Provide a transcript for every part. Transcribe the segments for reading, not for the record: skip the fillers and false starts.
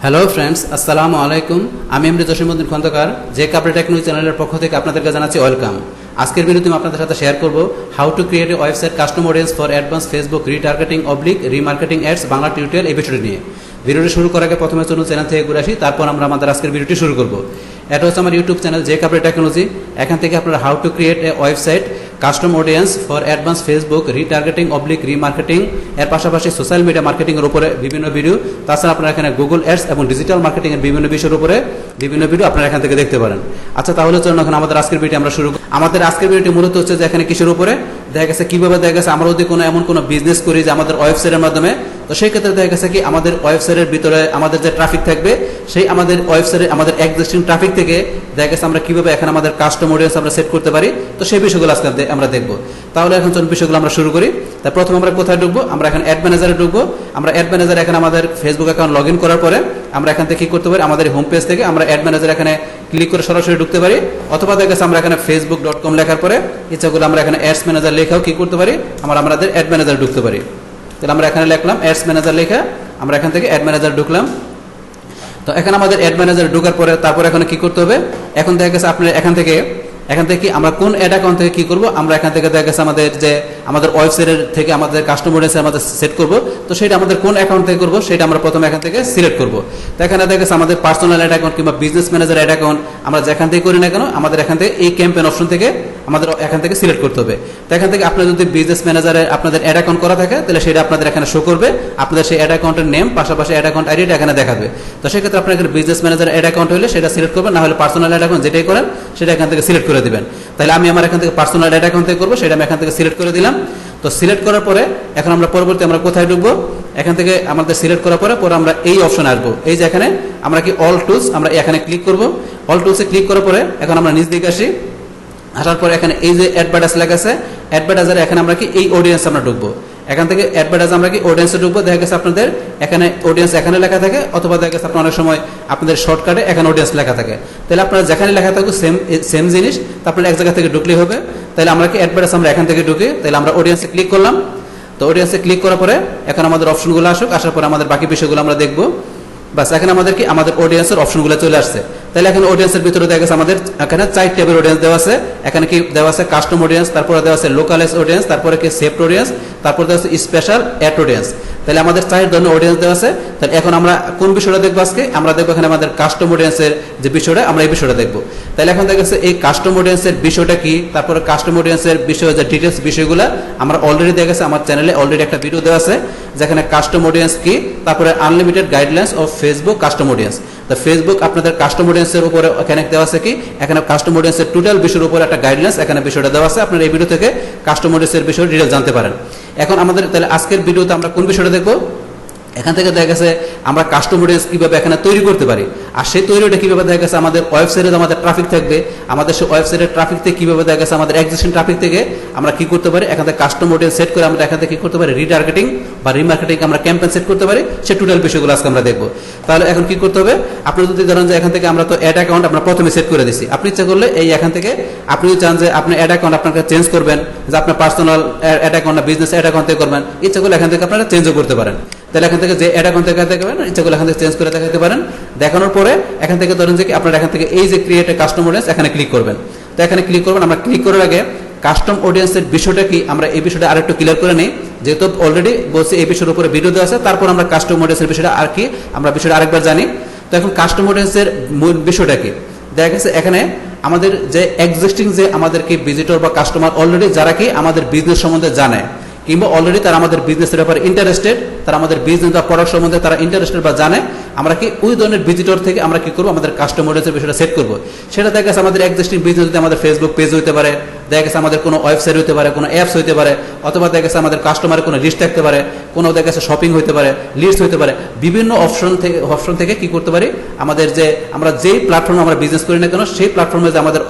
Hello friends, আসসালামু আলাইকুম। আমি এমডি জসিমউদ্দিন খন্দকার, যে কাপড় টেকনোলজি চ্যানেলের পক্ষ থেকে আপনাদেরকে জানাচ্ছি ওয়েলকাম। আজকের ভিডিওতে আমি আপনাদের সাথে শেয়ার করব how to create a website custom audience for advance Facebook retargeting oblique remarketing ads Bangla tutorial এই বিষয়টি নিয়ে। ভিডিওটি শুরু করার আগে প্রথমে চলুন চ্যানেল থেকে ঘুরে আসি, তারপর আমরা আমাদের আজকের ভিডিওটি শুরু করব। এটা হচ্ছে আমার ইউটিউব চ্যানেল যে কাপড় টেকনোলজি। এখান থেকে আপনারা how to create a website custom audience for advance Facebook retargeting oblique remarketing এর পাশাপাশি সোশ্যাল মিডিয়া মার্কেটিংয়ের উপরে বিভিন্ন ভিডিও, তাছাড়া আপনারা এখানে গুগল অ্যাডস এবং ডিজিটাল মার্কেটিংয়ের বিভিন্ন বিষয়ের উপরে বিভিন্ন ভিডিও আপনারা এখান থেকে দেখতে পারেন। আচ্ছা, তাহলে চলুন এখন আমাদের আজকের ভিডিও আমরা শুরু করি। আমাদের আজকের ভিডিওটি মূলত হচ্ছে যে এখানে কিসের উপরে দেখা গেছে, কীভাবে দেখা গেছে আমরা যদি কোনো এমন কোনো বিজনেস করি যে আমাদের ওয়েবসাইটের মাধ্যমে, তো সেই ক্ষেত্রে দেখা গেছে কি আমাদের ওয়েবসাইটের ভিতরে আমাদের যে ট্রাফিক থাকবে সেই আমাদের ওয়েবসাইটে আমাদের এক্সিস্টিং ট্রাফিক থেকে দেখা গেছে আমরা কীভাবে এখানে আমাদের কাস্টম অডিয়েন্স আমরা সেট করতে পারি, তো সেই বিষয়গুলো আজকে আমরা দেখবো। তাহলে এখন চলুন বিষয়গুলো আমরা শুরু করি। তাই প্রথমে আমরা কোথায় ঢুকবো? আমরা এখন অ্যাড ম্যানেজারে ঢুকবো। আমরা অ্যাড ম্যানেজারে এখানে আমাদের ফেসবুক অ্যাকাউন্ট লগ ইন করার পরে আমরা এখান থেকে কী করতে পারি, আমাদের হোম পেজ থেকে আমরা অ্যাড ম্যানেজার এখানে ক্লিক করে সরাসরি ঢুকতে পারি, অথবা দেখা গেছে আমরা এখানে facebook.com লেখার পরে ইচ্ছাগুলো আমরা এখানে অ্যাডস ম্যানেজার লেখাও কী করতে পারি, আমাদের অ্যাড ম্যানেজার ঢুকতে পারি। তাহলে আমরা এখানে লিখলাম অ্যাডস ম্যানেজার লেখা, আমরা এখান থেকে অ্যাড ম্যানেজার ঢুকলাম। তো এখানে আমাদের অ্যাড ম্যানেজার ঢোকার পরে তারপরে এখানে কি করতে হবে, এখন দেখা গেছে আপনার এখান থেকে কি আমরা কোন অ্যাড অ্যাকাউন্ট থেকে কি করব, আমরা এখান থেকে দেখা গেছে আমাদের ওয়েবসাইটের থেকে আমাদের কাস্টমার অডিয়েন্স আমাদের সেট করব, তো সেটা আমাদের কোন অ্যাকাউন্ট থেকে করব সেটা আমরা প্রথমে এখান থেকে সিলেক্ট করব। তো এখানে দেখা গেছে আমাদের পার্সোনাল অ্যাড অ্যাকাউন্ট কিংবা বিজনেস ম্যানেজার অ্যাড অ্যাকাউন্ট আমরা যেখান থেকে করি না কেন, আমাদের এখান থেকে এই ক্যাম্পেইন অপশন থেকে আমাদের এখান থেকে সিলেক্ট করতে হবে। তো এখান থেকে আপনার যদি বিজনেস ম্যানেজারে আপনাদের অ্যাড অ্যাকাউন্ট করা থাকে তাহলে সেটা আপনাদের এখানে শো করবে, আপনাদের সেই অ্যাড অ্যাকাউন্টের নেম পাশাপাশি অ্যাড অ্যাকাউন্ট আইডিটা এখানে দেখাবে। তো সেক্ষেত্রে আপনার এখানে বিজনেস ম্যানেজার অ্যাড অ্যাকাউন্ট হলে সেটা সিলেক্ট করবেন, না হলে পার্সোনাল অ্যাড অ্যাকাউন্ট যেটাই করেন সেটা এখান থেকে সিলেক্ট করে দিবেন। তাহলে আমি আমার এখান থেকে পার্সোনাল অ্যাড অ্যাকাউন্ট থেকে করবো, সেটা আমি এখান থেকে সিলেক্ট করে দিলাম। তো সিলেক্ট করার পরে এখন আমরা পরবর্তী আমরা কোথায় ঢুকবো, এখান থেকে আমাদের সিলেক্ট করার পরে আমরা এই অপশনে আসবো, এই যে এখানে আমরা কি অল টুলস আমরা এখানে ক্লিক করব। অল টুলসে ক্লিক করার পরে এখন আমরা নিচ দিকে আসি, আসার পরে এখানে এই যে অ্যাডভার্টাইজ লেখা আছে, অ্যাডভার্টাইজারে এখানে আমরা কি এই অডিয়েন্স আমরা ঢুকবো। এখান থেকে অ্যাডভার্টাইজ আমরা কি অডিয়েন্সে ঢুকবো। দেখা গেছে আপনাদের এখানে অডিয়েন্স এখানে লেখা থাকে, অথবা দেখা গেছে আপনার অনেক সময় আপনাদের শর্টকাটে এখানে অডিয়েন্স লেখা থাকে। তাহলে আপনারা যেখানে লেখা থাকবে সেম জিনিস, তারপরে এক জায়গা থেকে ঢুকলেই হবে। তাহলে আমরা কি অ্যাডভার্টাইজ আমরা এখান থেকে ঢুকি, তাহলে আমরা অডিয়েন্সে ক্লিক করলাম। তো অডিয়েন্সে ক্লিক করার পরে এখন আমাদের অপশনগুলো আসুক, আসার পরে আমাদের বাকি বিষয়গুলো আমরা দেখবো। বাস এখানে আমাদের কি আমাদের অডিয়েন্সের অপশনগুলো চলে আসছে। তাহলে এখন অডিয়েন্সের ভিতরে দেখা গেছে আমাদের এখানে 4 টাইপের অডিয়েন্স দেওয়া আছে। এখানে কি দেওয়া আছে কাস্টম অডিয়েন্স, তারপরে দেওয়া আছে লোকালাইজ অডিয়েন্স, তারপরে কি সেভড অডিয়েন্স, তারপরে দেওয়া আছে স্পেশাল অ্যাড অডিয়েন্স। তাহলে আমাদের 4 ধরনের অডিয়েন্স দেওয়া আছে। তাহলে এখন আমরা কোন বিষয়টা দেখবো আজকে, আমরা দেখবো এখানে আমাদের কাস্টম অডিয়েন্সের যে বিষয়টা, আমরা এই বিষয়টা দেখবো। তাহলে এখন দেখা গেছে এই কাস্টম অডিয়েন্সের বিষয়টা কি, তারপরে কাস্টম অডিয়েন্সের বিষয়ে যে ডিটেলস বিষয়গুলো আমরা অলরেডি দেখা গেছে আমার চ্যানেলে অলরেডি একটা ভিডিও দেওয়া আছে, যেখানে কাস্টম অডিয়েন্স কি, তারপরে unlimited guidelines of Facebook custom audience. তো ফেসবুক আপনাদের কাস্টম অডিয়েন্সের উপরে এখানে দেওয়া আছে কি, এখানে কাস্টম অডিয়েন্সের টোটাল বিষয়ের উপরে একটা গাইডলাইন্স এখানে বিষয়টা দেওয়া আছে। আপনারা এই ভিডিও থেকে কাস্টম অডিয়েন্সের বিষয়ে ডিটেল জানতে পারেন। এখন আমাদের তাহলে আজকের ভিডিওতে আমরা কোন বিষয়টা দেখবো, এখান থেকে দেখা গেছে আমরা কাস্টম অডিয়েন্স কীভাবে এখানে তৈরি করতে পারি, আর সেই তৈরিটা কীভাবে দেখা গেছে আমাদের ওয়েবসাইটে আমাদের ট্রাফিক থাকবে, আমাদের সেই ওয়েবসাইটের ট্রাফিক থেকে কীভাবে দেখা গেছে আমাদের এক্সিস্টিং ট্রাফিক থেকে আমরা কী করতে পারি, এখান থেকে কাস্টম অডিয়েন্স সেট করে আমরা এখান থেকে কী করতে পারি, রিটার্গেটিং বা রিমার্কেটিং আমরা ক্যাম্পেইন সেট করতে পারি, সেই টোটাল বিষয়গুলো আজকে আমরা দেখবো। তাহলে এখন কী করতে হবে, আপনি যদি ধরেন যে এখান থেকে আমরা তো অ্যাড অ্যাকাউন্ট আমরা প্রথমে সেট করে দিচ্ছি, আপনি ইচ্ছা করলে এই এখান থেকে আপনি চান যে আপনি অ্যাড অ্যাকাউন্ট আপনাকে চেঞ্জ করবেন, যে আপনার পার্সোনাল অ্যাড অ্যাকাউন্ট না বিজনেস অ্যাড অ্যাকাউন্ট থেকে করবেন, ইচ্ছা করলে এখান থেকে আপনারা চেঞ্জও করতে পারেন। তাহলে এখান থেকে যে অ্যাড অ্যাকাউন্ট থেকে দেখাতে পারেন, ইচ্ছা করলে এখান থেকে চেঞ্জ করে দেখাতে পারেন। দেখানোর পরে এখান থেকে ধরেন যে আপনারা এখান থেকে এই যে ক্রিয়েট এ কাস্টম অডিয়েন্স এখানে ক্লিক করবেন। তো এখানে ক্লিক করবেন, আমরা ক্লিক করার আগে কাস্টম অডিয়েন্সের বিষয়টা কি আমরা এই বিষয়টা আরেকটু ক্লিয়ার করে নিই, যেহেতু অলরেডি বলছি এই বিষয়ের উপরে ভিডিও দেওয়া আছে, তারপর আমরা কাস্টম অডিয়েন্সের বিষয়টা আর কি আমরা বিষয়টা আরেকবার জানি। তো এখন কাস্টম অডিয়েন্সের মূল বিষয়টা কি, দেখা গেছে এখানে আমাদের যে এক্সিস্টিং যে আমাদের কি ভিজিটর বা কাস্টমার অলরেডি যারা কি আমাদের বিজনেস সম্বন্ধে জানে, কিংবা অলরেডি তারা আমাদের বিজনেসের ব্যাপারে ইন্টারেস্টেড, তারা আমাদের বিজনেস বা প্রোডাক্ট সম্বন্ধে তারা ইন্টারেস্টেড বা জানে, আমরা কি ওই ধরনের ভিজিটর থেকে আমরা কি করবো, আমাদের কাস্টম অডিয়েন্সের বিষয়টা সেট করবো। সেটা দেখা গেছে আমাদের এক্সিস্টিং বিজনেস যদি আমাদের ফেসবুক পেজ হইতে পারে, দেখা গেছে আমাদের কোনো ওয়েবসাইট হতে পারে, কোনো অ্যাপস হতে পারে, অথবা দেখা গেছে আমাদের কাস্টমারের কোনো লিস্ট থাকতে পারে, কোনো দেখা গেছে শপিং হতে পারে, লিস্ট হতে পারে, বিভিন্ন অপশন থেকে কি করতে পারি, আমাদের যে আমরা যেই প্ল্যাটফর্মে আমরা বিজনেস করি না কেন সেই প্ল্যাটফর্মে যে আমাদের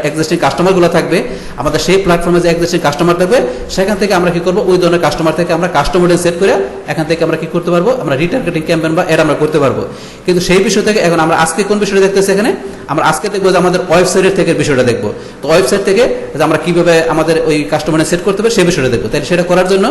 এক্সিস্টিং কাস্টমারগুলো থাকবে, আমাদের সেই প্ল্যাটফর্মে যে এক্সিস্টিং কাস্টমার থাকবে, সেখান থেকে আমরা কি করবো, ওই ধরনের কাস্টমার থেকে আমরা কাস্টম অডিয়েন্স সেট করে এখান থেকে আমরা কি করতে পারবো, আমরা রিটার্গেটিং ক্যাম্পেইন বা অ্যাড আমরা করতে পারবো। কিন্তু সেই বিষয় থেকে এখন আমরা আজকে কোন বিষয়টা দেখতেছি, এখানে আমরা আজকে দেখবো যে আমাদের ওয়েবসাইটের থেকে বিষয়টা দেখবো। তো ওয়েবসাইট থেকে আমরা কিভাবে আমাদের ওই কাস্টমার সেট করতে পারি সেই বিষয়টা দেখবো। তাহলে সেটা করার জন্য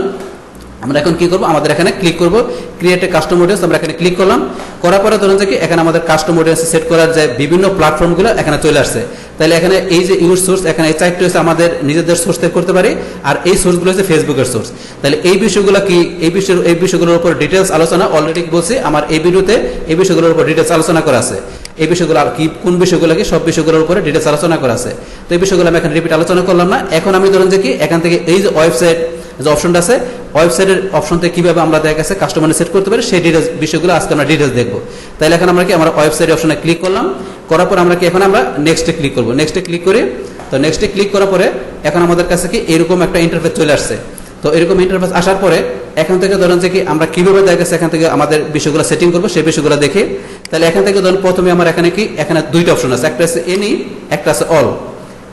আমরা এখন কি করব, আমাদের এখানে ক্লিক করব ক্রিয়েট এ কাস্টম অডিয়েন্স, আমরা এখানে ক্লিক করলাম। করার পরে ধরুন যে কি এখানে আমাদের কাস্টম অডিয়েন্স সেট করার যে বিভিন্ন প্ল্যাটফর্মগুলো এখানে চলে আসছে। তাহলে এখানে এই যে ইউজ সোর্স, এখানে এই চারটি হচ্ছে আমাদের নিজেদের সোর্স থেকে করতে পারি, আর এই সোর্সগুলো হচ্ছে ফেসবুকের সোর্স। তাহলে এই বিষয়গুলো কি, এই বিষয়গুলোর উপর ডিটেলস আলোচনা অলরেডি বলছি আমার এই ভিডিওতে, এই বিষয়গুলোর উপর ডিটেলস আলোচনা করা আছে। এই বিষয়গুলো কি, কোন বিষয়গুলো কি, সব বিষয়গুলোর উপরে ডিটেলস আলোচনা করা আছে। তো এই বিষয়গুলো আমি এখানে রিপিট আলোচনা করলাম না। এখন আমি ধরুন যে কি এখান থেকে এই যে ওয়েবসাইট যে অপশনটা আছে, ওয়েবসাইটের অপশন থেকে কিভাবে আমরা দেখা গেছে কাস্টমার সেট করতে পারি সেই ডিটেলস বিষয়গুলো আজকে আমরা ডিটেলস দেখবো। তাহলে এখন আমরা কি আমরা ওয়েবসাইট অপশনে ক্লিক করলাম, করার পর আমরা কি এখন আমরা নেক্সটে ক্লিক করবো। নেক্সটে ক্লিক করি, তো নেক্সটে ক্লিক করার পরে এখন আমাদের কাছে কি এরকম একটা ইন্টারফেস চলে আসছে। তো এরকম ইন্টারফেস আসার পরে এখান থেকে ধরুন যে কি আমরা কিভাবে দেখা গেছে এখান থেকে আমাদের বিষয়গুলো সেটিং করবো সেই বিষয়গুলো দেখি। তাহলে এখান থেকে ধরুন প্রথমে আমার এখানে কি এখানে দুইটা অপশন আছে, একটা আছে এনি, একটা আছে অল।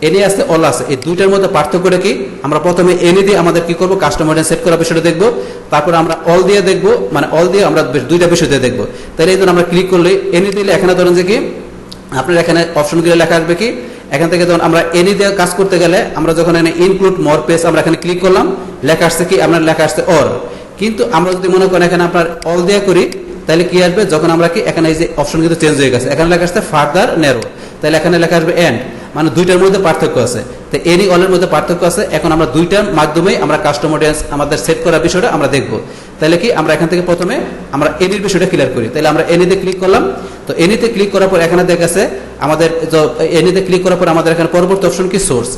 এনি আছে, অল আছে, এই দুইটার মধ্যে পার্থক্যটা কি, আমরা প্রথমে এনি দিয়ে আমাদের কি করবো কাস্টমার সেট করা বিষয়টা দেখবো, তারপর আমরা অল দিয়ে দেখবো, মানে অল দিয়ে আমরা দুইটা বিষয় দিয়ে দেখবো। তাহলে এই জন্য আমরা ক্লিক করলে এনি দিলে এখানে ধরুন যে কি আপনার এখানে অপশনগুলো লেখা আসবে কি, এখান থেকে যখন আমরা এনি দিয়ে কাজ করতে গেলে আমরা যখন এখানে ইনক্লুড মোর পেজ আমরা এখানে ক্লিক করলাম, লেখা আসছে কি আপনার লেখা আসছে অর। কিন্তু আমরা যদি মনে করেন এখানে আপনার অল দিয়ে করি, তাহলে কি আসবে, যখন আমরা কি এখানে এই যে অপশন কিন্তু চেঞ্জ হয়ে গেছে, এখানে লেখা আসছে ফার্দার ন্যারো, তাহলে এখানে লেখা আসবে এন্ড, মানে দুইটার মধ্যে পার্থক্য আছে। তো এনি অলের মধ্যে পার্থক্য আছে। এখন আমরা দুইটার মাধ্যমেই আমরা কাস্টমার অডিয়েন্স আমাদের সেট করার বিষয়টা আমরা দেখবো। তাহলে কি আমরা এখান থেকে প্রথমে আমরা এনির বিষয়টা ক্লিয়ার করি। তাহলে আমরা এনিতে ক্লিক করলাম, তো এনিতে ক্লিক করার পর এখানে দেখা গেছে আমাদের এনিতে ক্লিক করার পর আমাদের এখানে পরবর্তী অপশন কি সোর্স।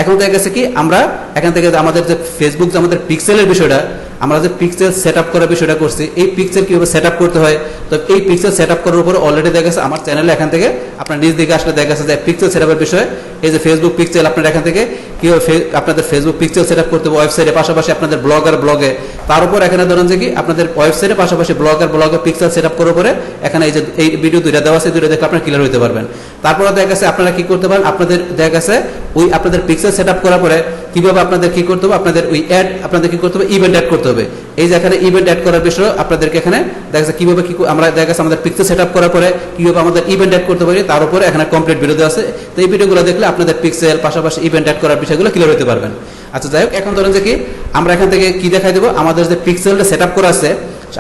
এখন দেখা গেছে কি আমরা এখান থেকে আমাদের যে ফেসবুক যে আমাদের পিক্সেলের বিষয়টা, আমরা যে পিক্সেল সেট আপ করার বিষয়টা করছি, এই পিক্সেল কিভাবে সেট আপ করতে হয়, তো এই পিক্সেল সেট আপ করার উপরে অলরেডি দেখা গেছে আমার চ্যানেলে এখান থেকে আপনার নিজ দিকে আসলে দেখা গেছে যে পিক্সেল সেট আপের বিষয়ে এই যে ফেসবুক পিক্সেল আপনার এখান থেকে কিভাবে আপনাদের ফেসবুক পিক্সেল সেট আপ করতে হবে ওয়েবসাইটের পাশাপাশি আপনাদের ব্লগে, তার উপর এখানে ধরুন যে কি আপনাদের ওয়েবসাইটের পাশাপাশি ব্লগে পিক্সেল সেট আপ করার উপরে এখানে এই যে এই ভিডিও দুইটা দেওয়া আছে, দুইটা দেখে আপনারা ক্লিয়ার হতে পারবেন। তারপরে দেখা গেছে আপনারা কি করতে পারেন, আপনাদের দেখা গেছে ওই আপনাদের পিক্সেল সেট আপ করার পরে কিভাবে আপনাদের কি করতে হবে, আপনাদের ওই অ্যাড আপনাদের কি করতে হবে, ইভেন্ট অ্যাড করতে হবে। এই যে এখানে ইভেন্ট অ্যাড করার বিষয় আপনাদেরকে এখানে দেখা যাচ্ছে কিভাবে কি আমরা দেখা গেছে আমাদের পিক্সেল সেট আপ করার পরে কিভাবে আমাদের ইভেন্ট অ্যাড করতে পারি তার উপরে এখানে কমপ্লিট ভিডিও দেওয়া আছে। তো এই ভিডিওগুলো দেখলে আপনাদের পিক্সেল পাশাপাশি ইভেন্ট অ্যাড করার বিষয়গুলো ক্লিয়ার হতে পারবেন। আচ্ছা যাই হোক, এখন ধরেন যে কি আমরা এখান থেকে কি দেখাই দেবো, আমাদের যে পিক্সেলটা সেট আপ করা আছে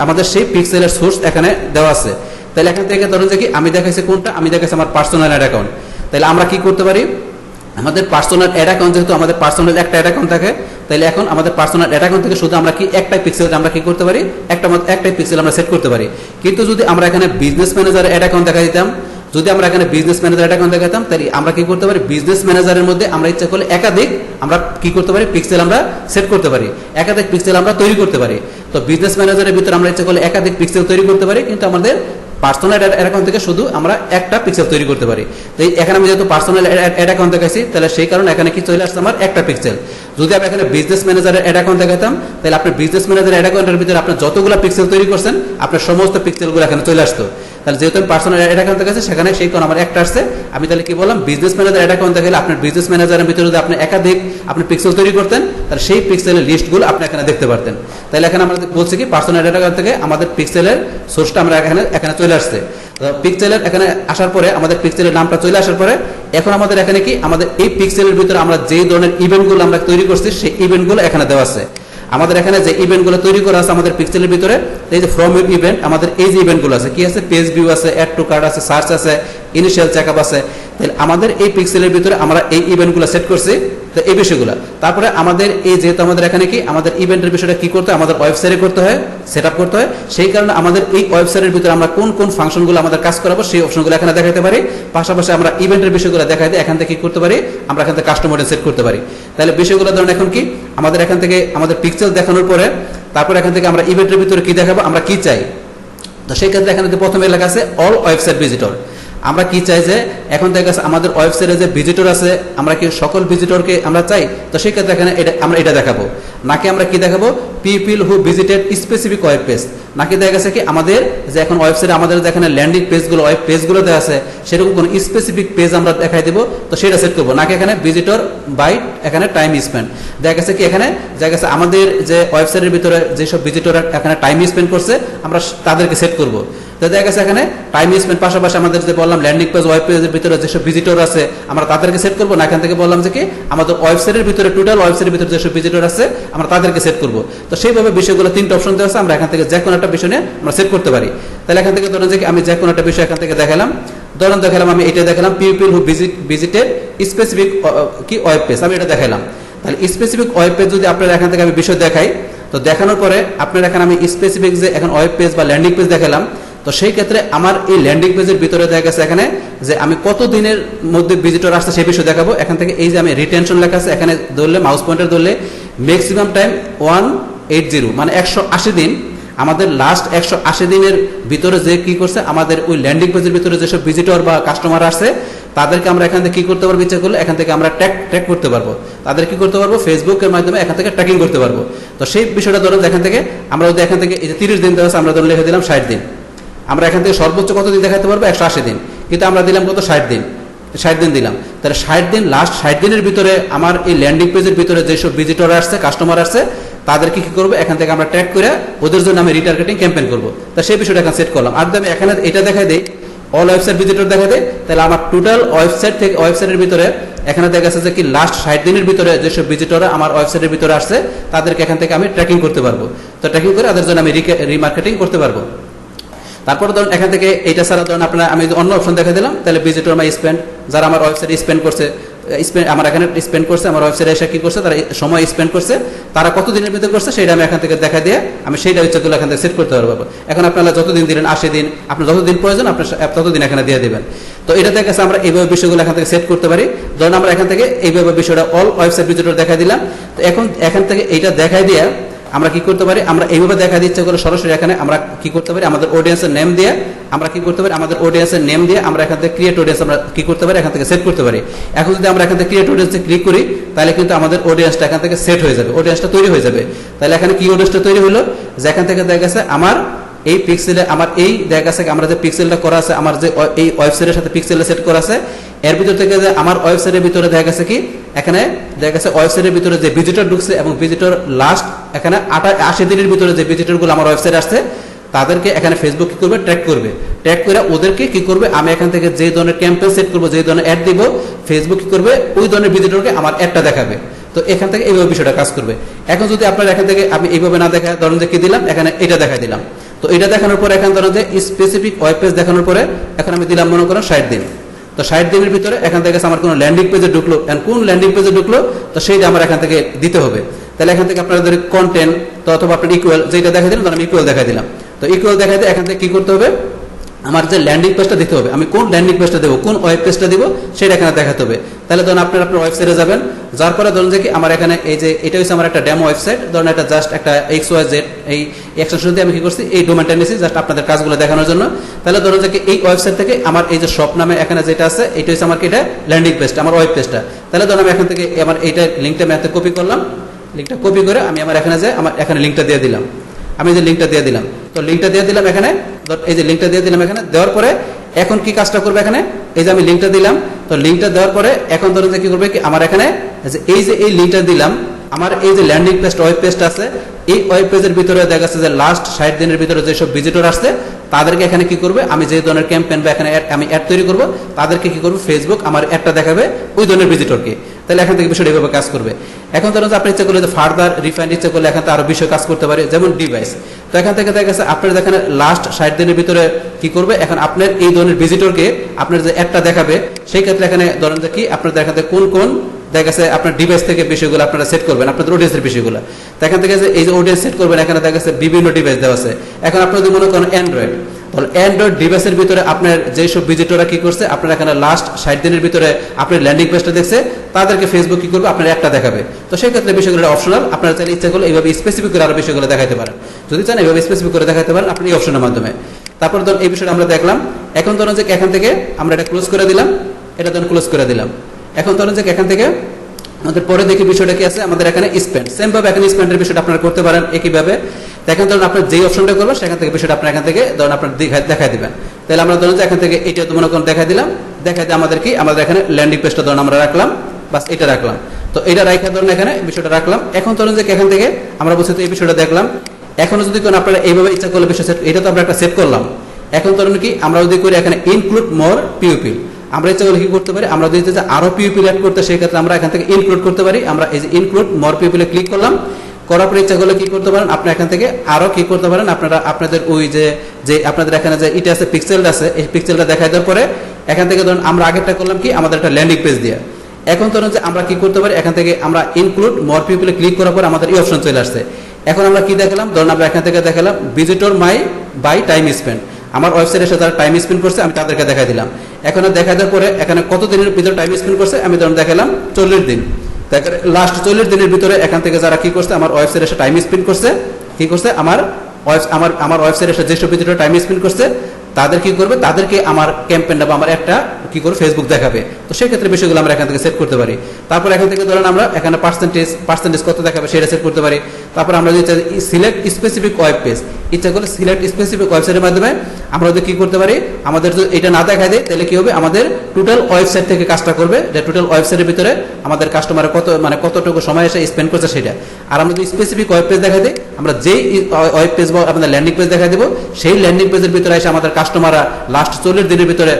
আমাদের সেই পিক্সেলের সোর্স এখানে দেওয়া আছে। তাহলে এখান থেকে ধরেন যে কি আমি দেখাইছি কোনটা, আমি দেখাইছি আমার পার্সোনাল অ্যাড অ্যাকাউন্ট। তাহলে আমরা কি করতে পারি, আমাদের পার্সোনাল অ্যাড অ্যাকাউন্ট যেহেতু আমাদের পার্সোনাল একটা অ্যাড অ্যাকাউন্ট থাকে, তাহলে এখন আমাদের পার্সোনাল অ্যাড অ্যাকাউন্ট থেকে শুধু আমরা কি একটাই পিক্সেল আমরা কি করতে পারি, একটাই পিক্সেল আমরা সেট করতে পারি। কিন্তু যদি আমরা এখানে বিজনেস ম্যানেজার অ্যাড অ্যাকাউন্ট দেখা দিতাম, যদি আমরা এখানে বিজনেস ম্যানেজার অ্যাড অ্যাকাউন্ট দেখাতাম, তাহলে আমরা কি করতে পারি, বিজনেস ম্যানেজারের মধ্যে আমরা ইচ্ছা করলে একাধিক আমরা কি করতে পারি, পিক্সেল আমরা সেট করতে পারি, একাধিক পিক্সেল আমরা তৈরি করতে পারি। তো বিজনেস ম্যানেজারের ভিতরে আমরা ইচ্ছা করলে একাধিক পিক্সেল তৈরি করতে পারি, কিন্তু আমাদের পার্সোনাল অ্যাড অ্যাকাউন্ট থেকে শুধু আমরা একটা পিক্সেল তৈরি করতে পারি। তো এখানে আমি যেহেতু পার্সোনাল অ্যাড অ্যাকাউন্ট দেখাইছি, তাহলে সেই কারণে এখানে কি চলে আসছে আমার একটা পিক্সেল। যদি আমরা এখানে বিজনেস ম্যানেজারের অ্যাড অ্যাকাউন্ট দেখাতাম, তাহলে আপনার বিজনেস ম্যানেজার অ্যাড অ্যাকাউন্টের ভিতরে আপনার যতগুলো পিক্সেল তৈরি করছেন আপনার সমস্ত পিক্সেলগুলো এখানে চলে আসতো। তাহলে যেহেতু আমি পার্সোনাল অ্যাড অ্যাকাউন্ট দেখাচ্ছি সেখানে সেই কারণে আমার একটা আসছে। আমি তাহলে কি বললাম, বিজনেস ম্যানেজার অ্যাড অ্যাকাউন্ট দেখালে আপনার বিজনেস ম্যানেজারের ভিতরে যদি আপনি একাধিক আপনি পিক্সেল তৈরি করতেন, তাহলে সেই পিক্সেলের লিস্টগুলো আপনি এখানে দেখতে পারতেন। তাহলে এখানে আমরা বলছি কি পার্সোনাল অ্যাড অ্যাকাউন্ট থেকে আমাদের পিক্সেলের সোর্সটা আমরা এখানে চলে আসছে। পিক্সেলের এখানে আসার পরে আমাদের পিক্সেলের নামটা চলে আসার পরে এখন আমাদের এখানে কি আমাদের এই পিক্সেলের ভিতরে আমরা যেই ধরনের ইভেন্টগুলো আমরা তৈরি করছি সেই ইভেন্টগুলো এখানে দেওয়া আছে। আমাদের এখানে যে ইভেন্টগুলো তৈরি করা আছে আমাদের পিক্সেলের ভিতরে, এই যে ফ্রম ইভেন্ট আমাদের এই যে ইভেন্টগুলো আছে কি আছে, পেজ ভিউ আছে, অ্যাড টু কার্ট আছে, সার্চ আছে, ইনিশিয়াল চেকআপ আছে। তাহলে আমাদের এই পিক্সেলের ভিতরে আমরা এই ইভেন্টগুলো সেট করছি, তো এই বিষয়গুলো। তারপরে আমাদের এই যেহেতু আমাদের এখানে কি আমাদের ইভেন্টের বিষয়টা কি করতে হয়, আমাদের ওয়েবসাইটে করতে হয়, সেট আপ করতে হয়। সেই কারণে আমাদের এই ওয়েবসাইটের ভিতরে আমরা কোন কোন ফাংশনগুলো আমাদের কাজ করাবো সেই অপশনগুলো এখানে দেখাতে পারি। পাশাপাশি আমরা ইভেন্টের বিষয়গুলো দেখাই দিই, এখান থেকে কি করতে পারি, আমরা এখান থেকে কাস্টম অডিয়েন্স সেট করতে পারি। তাহলে বিষয়গুলো ধরুন এখন কি আমাদের এখান থেকে আমাদের পিক্সেল দেখানোর পরে তারপর এখান থেকে আমরা ইভেন্টের ভিতরে কি দেখাবো, আমরা কি চাই। তো সেই ক্ষেত্রে এখানে প্রথমে লেখা আছে অল ওয়েবসাইট ভিজিটর। আমরা কি চাই যে এখন দেখা গেছে আমাদের ওয়েবসাইটে যে ভিজিটর আছে আমরা কি সকল ভিজিটরকে আমরা চাই, তো সেই ক্ষেত্রে এখানে আমরা এটা দেখাবো। নাকি আমরা কি দেখাবো, people who visited specific web page, নাকি দেখা গেছে কি আমাদের যে এখন ওয়েবসাইটে আমাদের যেখানে ল্যান্ডিং পেজগুলো ওয়েব পেজগুলো দেওয়া আছে সেরকম কোনো স্পেসিফিক পেজ আমরা দেখাই দেবো, তো সেটা সেট করবো, নাকি এখানে ভিজিটর বাই এখানে টাইম স্পেন্ড দেখা গেছে কি এখানে দেখা গেছে আমাদের যে ওয়েবসাইটের ভিতরে যেসব ভিজিটর এখানে টাইম স্পেন্ড করছে আমরা তাদেরকে সেট করবো। তো দেখা গেছে এখানে টাইম স্পেন্ড পাশাপাশি আমাদের যে বললাম ল্যান্ডিং পেজ ওয়েব পেজের ভিতরে যেসব ভিজিটর আছে আমরা তাদেরকে সেট করবো, না এখান থেকে বললাম যে কি আমাদের ওয়েবসাইটের ভিতরে টোটাল ওয়েবসাইটের ভিতরে যেসব ভিজিটর আছে আমরা তাদেরকে সেট করবো। তো সেইভাবে বিষয়গুলো 3টা অপশন দেওয়া আছে, আমরা এখান থেকে যে কোনো একটা বিষয় নিয়ে আমরা সেট করতে পারি। তাহলে এখান থেকে ধরেন যে আমি যে কোনো একটা বিষয় এখান থেকে দেখালাম, দেখালাম আমি এটা দেখালাম পিপল হু ভিজিটেড স্পেসিফিক কি ওয়েব পেজ, আমি এটা দেখালাম। তাহলে স্পেসিফিক ওয়েব পেজ যদি আপনার এখান থেকে আমি বিষয় দেখাই, তো দেখানোর পরে আপনার এখানে আমি স্পেসিফিক যে এখন ওয়েব পেজ বা ল্যান্ডিং পেজ দেখালাম, তো সেই ক্ষেত্রে আমার এই ল্যান্ডিং পেজের ভিতরে দেখা গেছে এখানে যে আমি কত দিনের মধ্যে ভিজিটর আসছে সেই বিষয় দেখাবো। এখান থেকে এই যে আমি রিটেনশন লেখা আছে এখানে ধরলে মাউস পয়েন্টার ধরলে ম্যাক্সিমাম টাইম 180 মানে 180 দিন, আমাদের লাস্ট 180 দিনের ভিতরে যে কি করছে আমাদের ওই ল্যান্ডিং পেজের ভিতরে যেসব ভিজিটর বা কাস্টমার আসছে তাদেরকে আমরা এখান থেকে কি করতে পারবো, ইচ্ছা করলে এখান থেকে আমরা ট্র্যাক করতে পারবো, তাদের কি করতে পারবো ফেসবুকের মাধ্যমে এখান থেকে ট্র্যাকিং করতে পারবো। তো সেই বিষয়টা ধরুন এখান থেকে আমরা যদি এখান থেকে এই যে 30 দিন দেওয়া আছে আমরা ধরুন লিখে দিলাম 60 দিন, আমরা এখান থেকে সর্বোচ্চ কত দিন দেখাতে পারবো 180 দিন, কিন্তু আমরা দিলাম কত 60 দিন দিলাম। তাহলে 60 দিন লাস্ট 60 দিনের ভিতরে আমার এই ল্যান্ডিং পেজের ভিতরে যেসব ভিজিটর আসছে কাস্টমার আসছে তাদেরকে কি করবো এখান থেকে আমরা ট্র্যাক করে ওদের জন্য আমি রিটার্গেটিং ক্যাম্পেইন করবো। তা সেই বিষয়টা এখানে সেট করলাম। আর যদি আমি এখানে এটা দেখাই দিই অল ওয়েবসাইট ভিজিটর দেখা দেয়, তাহলে আমার টোটাল ওয়েবসাইট থেকে ওয়েবসাইটের ভিতরে এখানে দেখা যাচ্ছে যে কি লাস্ট 60 দিনের ভিতরে যেসব ভিজিটররা আমার ওয়েবসাইটের ভিতরে আসছে তাদেরকে এখান থেকে আমি ট্র্যাকিং করতে পারবো। তো ট্র্যাকিং করে তাদের জন্য আমি রিমার্কেটিং করতে পারবো। তারপরে ধরুন এখান থেকে এইটা ছাড়া ধরুন আপনার আমি অন্য অপশন দেখা দিলাম, তাহলে ভিজিটর মাই স্পেন্ড যারা আমার ওয়েবসাইটে স্পেন্ড করছে আমার এখানে স্পেন্ড করছে আমার ওয়েবসাইটে এসে কি করছে তারা সময় স্পেন্ড করছে তারা কত দিনের ভিতরে করছে সেটা আমি এখান থেকে দেখা দিয়ে আমি সেইটা ইচ্ছা করলে এখান থেকে সেট করতে পারবো। এখন আপনারা যতদিন দিলেন 80 দিন আপনার যতদিন প্রয়োজন আপনার ততদিন এখানে দিয়ে দেবেন। তো এটা দেখা গেছে আমরা এইভাবে বিষয়গুলো এখান থেকে সেট করতে পারি। ধরুন আমরা এখান থেকে এইভাবে বিষয়টা অল ওয়েবসাইট ভিজিটর দেখা দিলাম। তো এখন এখান থেকে এইটা দেখাই দিয়ে আমরা কি করতে পারি, আমরা এইভাবে দেখা দিচ্ছে করে সরাসরি এখানে আমরা কি করতে পারি আমাদের অডিয়েন্সের নেম দিয়ে আমরা কি করতে পারি আমাদের অডিয়েন্সের নেম দিয়ে আমরা এখান থেকে ক্রিয়েট অডিয়েন্স আমরা কি করতে পারি এখান থেকে সেট করতে পারি। এখন যদি আমরা এখান থেকে ক্রিয়েট অডিয়েন্সে ক্লিক করি তাহলে কিন্তু আমাদের অডিয়েন্সটা এখান থেকে সেট হয়ে যাবে, অডিয়েন্সটা তৈরি হয়ে যাবে। তাহলে এখানে কি অডিয়েন্সটা তৈরি হলো যে এখান থেকে দেখা গেছে আমার এই পিক্সেলে আমার এই দেখা গেছে আমরা যে পিক্সেলটা করা আছে আমার যে এই ওয়েবসাইটের সাথে পিক্সেলটা সেট করা আছে এর ভিতর থেকে যে আমার ওয়েবসাইটের ভিতরে দেখা গেছে কি এখানে দেখা গেছে ওয়েবসাইটের ভিতরে যে ভিজিটর ঢুকছে এবং ভিজিটর লাস্ট এখানে 80 দিনের ভিতরে যে ভিজিটরগুলো আমার ওয়েবসাইটে আসছে তাদেরকে এখানে ফেসবুক কি করবে ট্র্যাক করে ওদেরকে কি করবে আমি এখান থেকে যে ধরনের ক্যাম্পেইন সেট করবো যে ধরনের অ্যাড দিব ফেসবুক কি করবে ওই ধরনের ভিজিটরকে আমার অ্যাডটা দেখাবে। তো এখান থেকে এইভাবে বিষয়টা কাজ করবে। এখন যদি আপনার এখান থেকে আমি এইভাবে না দেখা ধরেন যে কি দিলাম এখানে এটা দেখা দিলাম, তো এটা দেখানোর পরে এখন ধরেন যে স্পেসিফিক ওয়েব পেজ দেখানোর পরে এখন আমি দিলাম মনে করেন 60 দিন। তো 60 দিনের ভিতরে এখান থেকে আমার কোনো ল্যান্ডিং পেজে ঢুকলো কোন ল্যান্ডিং পেজে ঢুকলো তো সেইটা আমার এখান থেকে দিতে হবে। তাহলে এখান থেকে আপনাদের কন্টেন্ট তো অথবা আপনার ইকুয়াল যেটা দেখা দিলাম আমি ইকুয়াল দেখা দিলাম। তো ইকুয়াল দেখা দিয়ে এখান থেকে কি করতে হবে আমার যে ল্যান্ডিং পেজটা দিতে হবে আমি কোন ল্যান্ডিং পেজটা দেবো কোন ওয়েব পেজটা দিব সেটা এখানে দেখাতে হবে। তাহলে ধরুন আপনার ওয়েবসাইটে যাবেন, যার পরে ধরুন যে কি আমার এখানে এই যে এটা হচ্ছে আমার একটা ডেমো ওয়েবসাইট, ধরুন এটা জাস্ট একটা XYZ এই এক্সটেনশন দিয়ে আমি কি করছি এই ডোমেনটা নিয়েছি জাস্ট আপনাদের কাজগুলো দেখানোর জন্য। তাহলে ধরুন যে কি এই ওয়েবসাইট থেকে আমার এই যে শপ নামে এখানে যেটা আছে এটা হচ্ছে আমার কি এটা ল্যান্ডিং পেজটা আমার ওয়েব পেজটা। তাহলে ধরুন আমি এখান থেকে আমার এইটা লিঙ্কটা আমি এখানে কপি করলাম, লিঙ্কটা কপি করে আমি আমার এখানে যে আমার এখানে লিঙ্কটা দিয়ে দিলাম, আমি যে লিঙ্কটা দিয়ে দিলাম তো লিঙ্কটা দিয়ে দিলাম এখানে এই যে লিঙ্কটা দিয়ে দিলাম এখানে দেওয়ার পরে এখন কি কাজটা করবে এখানে এই যে আমি লিঙ্কটা দিলাম তো লিঙ্কটা দেওয়ার পরে এখন ধরুন যে কি করবে কি আমার এখানে এই যে এই লিঙ্কটা দিলাম আমার এই যে ল্যান্ডিং পেজটা ওয়েব পেজটা আছে এই ওয়েব পেজের ভিতরে দেখা যাচ্ছে যে লাস্ট 60 দিনের ভিতরে যেসব ভিজিটর আসছে তাদেরকে এখানে কি করবে আমি যে ধরনের ক্যাম্পেইন বা এখানে আমি অ্যাড তৈরি করব তাদেরকে কি করবে ফেসবুক আমার অ্যাডটা দেখাবে ওই ধরনের ভিজিটরকে। তাহলে এখান থেকে বিষয়টা এইভাবে কাজ করবে। এখন ধরুন যে আপনি ইচ্ছা করলে যে ফার্দার রিফাইন ইচ্ছা করলে এখান থেকে আরো বিষয় কাজ করতে পারে যেমন ডিভাইস। তো এখান থেকে দেখা গেছে আপনার এখানে লাস্ট 60 দিনের ভিতরে কি করবে এখন আপনার এই ধরনের ভিজিটরকে আপনার যে অ্যাডটা দেখাবে সেই ক্ষেত্রে এখানে ধরেন যে কি আপনাদের এখান থেকে কোন দেখা গেছে আপনার ডিভাইস থেকে বিষয়গুলো আপনারা সেট করবেন আপনাদের অডিয়েন্সের বিষয়গুলো। তো এখান থেকে যে এই যে অডিয়েন্স সেট করবেন এখানে দেখা গেছে বিভিন্ন ডিভাইস দেওয়া আছে। এখন আপনার যদি মনে করেন অ্যান্ড্রয়েড তাহলে অ্যান্ড্রয়েড ডিভাইসের ভিতরে আপনার যেসব ভিজিটররা কি করছে আপনার এখানে লাস্ট 60 দিনের ভিতরে আপনার ল্যান্ডিং পেজটা দেখছে তাদেরকে ফেসবুক কি করবে আপনার একটা দেখাবে। তো সেই ক্ষেত্রে বিষয়গুলো অপশনাল, আপনারা চাইলে ইচ্ছা করলে এইভাবে স্পেসিফিক করে আরো বিষয়গুলো দেখাতে পারেন, যদি চান এইভাবে স্পেসিফিক করে দেখাতে পারেন আপনি এই অপশনের মাধ্যমে। তারপর ধরুন এই বিষয়টা আমরা দেখলাম। এখন ধরুন যে এখান থেকে আমরা এটা ক্লোজ করে দিলাম, এটা ধরুন ক্লোজ করে দিলাম। এখন ধরুন যে এখান থেকে আমাদের পরে দেখি বিষয়টা কি আছে, আমাদের এখানে স্পেন্ড, সেম ভাবে এখানে স্পেন্ডের বিষয়টা আপনারা করতে পারেন একইভাবে। এখন ধরুন আপনার যেই অপশনটা করবেন সেখান থেকে বিষয়টা আপনার এখান থেকে ধরুন আপনার দেখাই দিবেন। তাহলে আমরা ধরুন যে এখান থেকে এটা তো মনে করেন দেখাই দিলাম, দেখাই দিয়ে আমাদের কি আমাদের এখানে ল্যান্ডিং পেজটা ধরুন আমরা রাখলাম, বাস এটা রাখলাম। তো এটা রাখা ধরুন এখানে বিষয়টা রাখলাম। এখন ধরুন যে এখান থেকে আমরা বলছি তো এই বিষয়টা দেখলাম। এখনো যদি কোনো আপনারা এইভাবে ইচ্ছা করলে বিষয় সেট, এটা তো আমরা একটা সেট করলাম। এখন ধরুন কি আমরা যদি করি এখানে ইনক্লুড মোর পিউপিল, আমরা ইচ্ছা করলে কি করতে পারি, আমরা যদি আরো পিউপিল অ্যাড করতে সেই ক্ষেত্রে আমরা এখান থেকে ইনক্লুড করতে পারি। আমরা এই যে ইনক্লুড মোর পিউপিলে ক্লিক করলাম, করার পরে ইচ্ছা করলে কি করতে পারেন আপনি এখান থেকে আরো কি করতে পারেন, আপনারা আপনাদের ওই যে আপনাদের এখানে যে এটা আছে পিক্সেলটা আছে, এই পিক্সেলটা দেখাই দেওয়ার পরে এখান থেকে ধরুন আমরা আগেরটা করলাম কি আমাদের একটা ল্যান্ডিং পেজ দিয়ে। এখন ধরুন যে আমরা কি করতে পারি, এখান থেকে আমরা ইনক্লুড মোর পিউপিলে ক্লিক করার পরে আমাদের এই অপশন চলে আসছে। এখন আমরা কি দেখালাম, ধরুন আমরা এখান থেকে দেখালাম visitor my by time spend, আমার ওয়েবসাইটে এসে যারা টাইম স্পেন্ড করছে আমি তাদেরকে দেখাই দিলাম। এখন দেখা দেওয়ার পরে এখানে কত দিনের ভিতরে টাইম স্পেন্ড করছে আমি ধরুন দেখালাম 40 দিন। লাস্ট 40 দিনের ভিতরে এখান থেকে যারা কি করছে আমার ওয়েবসাইটে এসে টাইম স্পেন্ড করছে, কি করছে আমার ওয়েবসাইটে এসে যেসব ভিতরে টাইম স্পেন্ড করছে তাদের কি করবে, তাদেরকে আমার ক্যাম্পেইনটা বা আমার একটা কি করে ফেসবুক দেখাবে। তো সেই ক্ষেত্রে বিষয়গুলো আমরা এখান থেকে সেট করতে পারি। তারপর এখান থেকে ধরেন আমরা এখানে পার্সেন্টেজ কত দেখাবে সেটা সেট করতে পারি। তারপর আমরা যদি সিলেক্ট স্পেসিফিক ওয়েব পেজ, ইচ্ছা করলে সিলেক্ট স্পেসিফিক ওয়েবসাইটের মাধ্যমে আমরা যদি কি করতে পারি, আমাদের যদি এটা না দেখায় দেয় তাহলে কি হবে, আমাদের টোটাল ওয়েবসাইট থেকে কাজটা করবে, যে টোটাল ওয়েবসাইটের ভিতরে আমাদের কাস্টমারের কতটুকু সময় এসে স্পেন্ড করছে সেটা। আর আমরা যদি স্পেসিফিক ওয়েব পেজ দেখাই দিই, আমরা যেই ওয়েব পেজ বা আমাদের ল্যান্ডিং পেজ দেখা দেবো সেই ল্যান্ডিং পেজের ভিতরে এসে আমাদের কাস্টমাররা লাস্ট 40 দিনের ভিতরে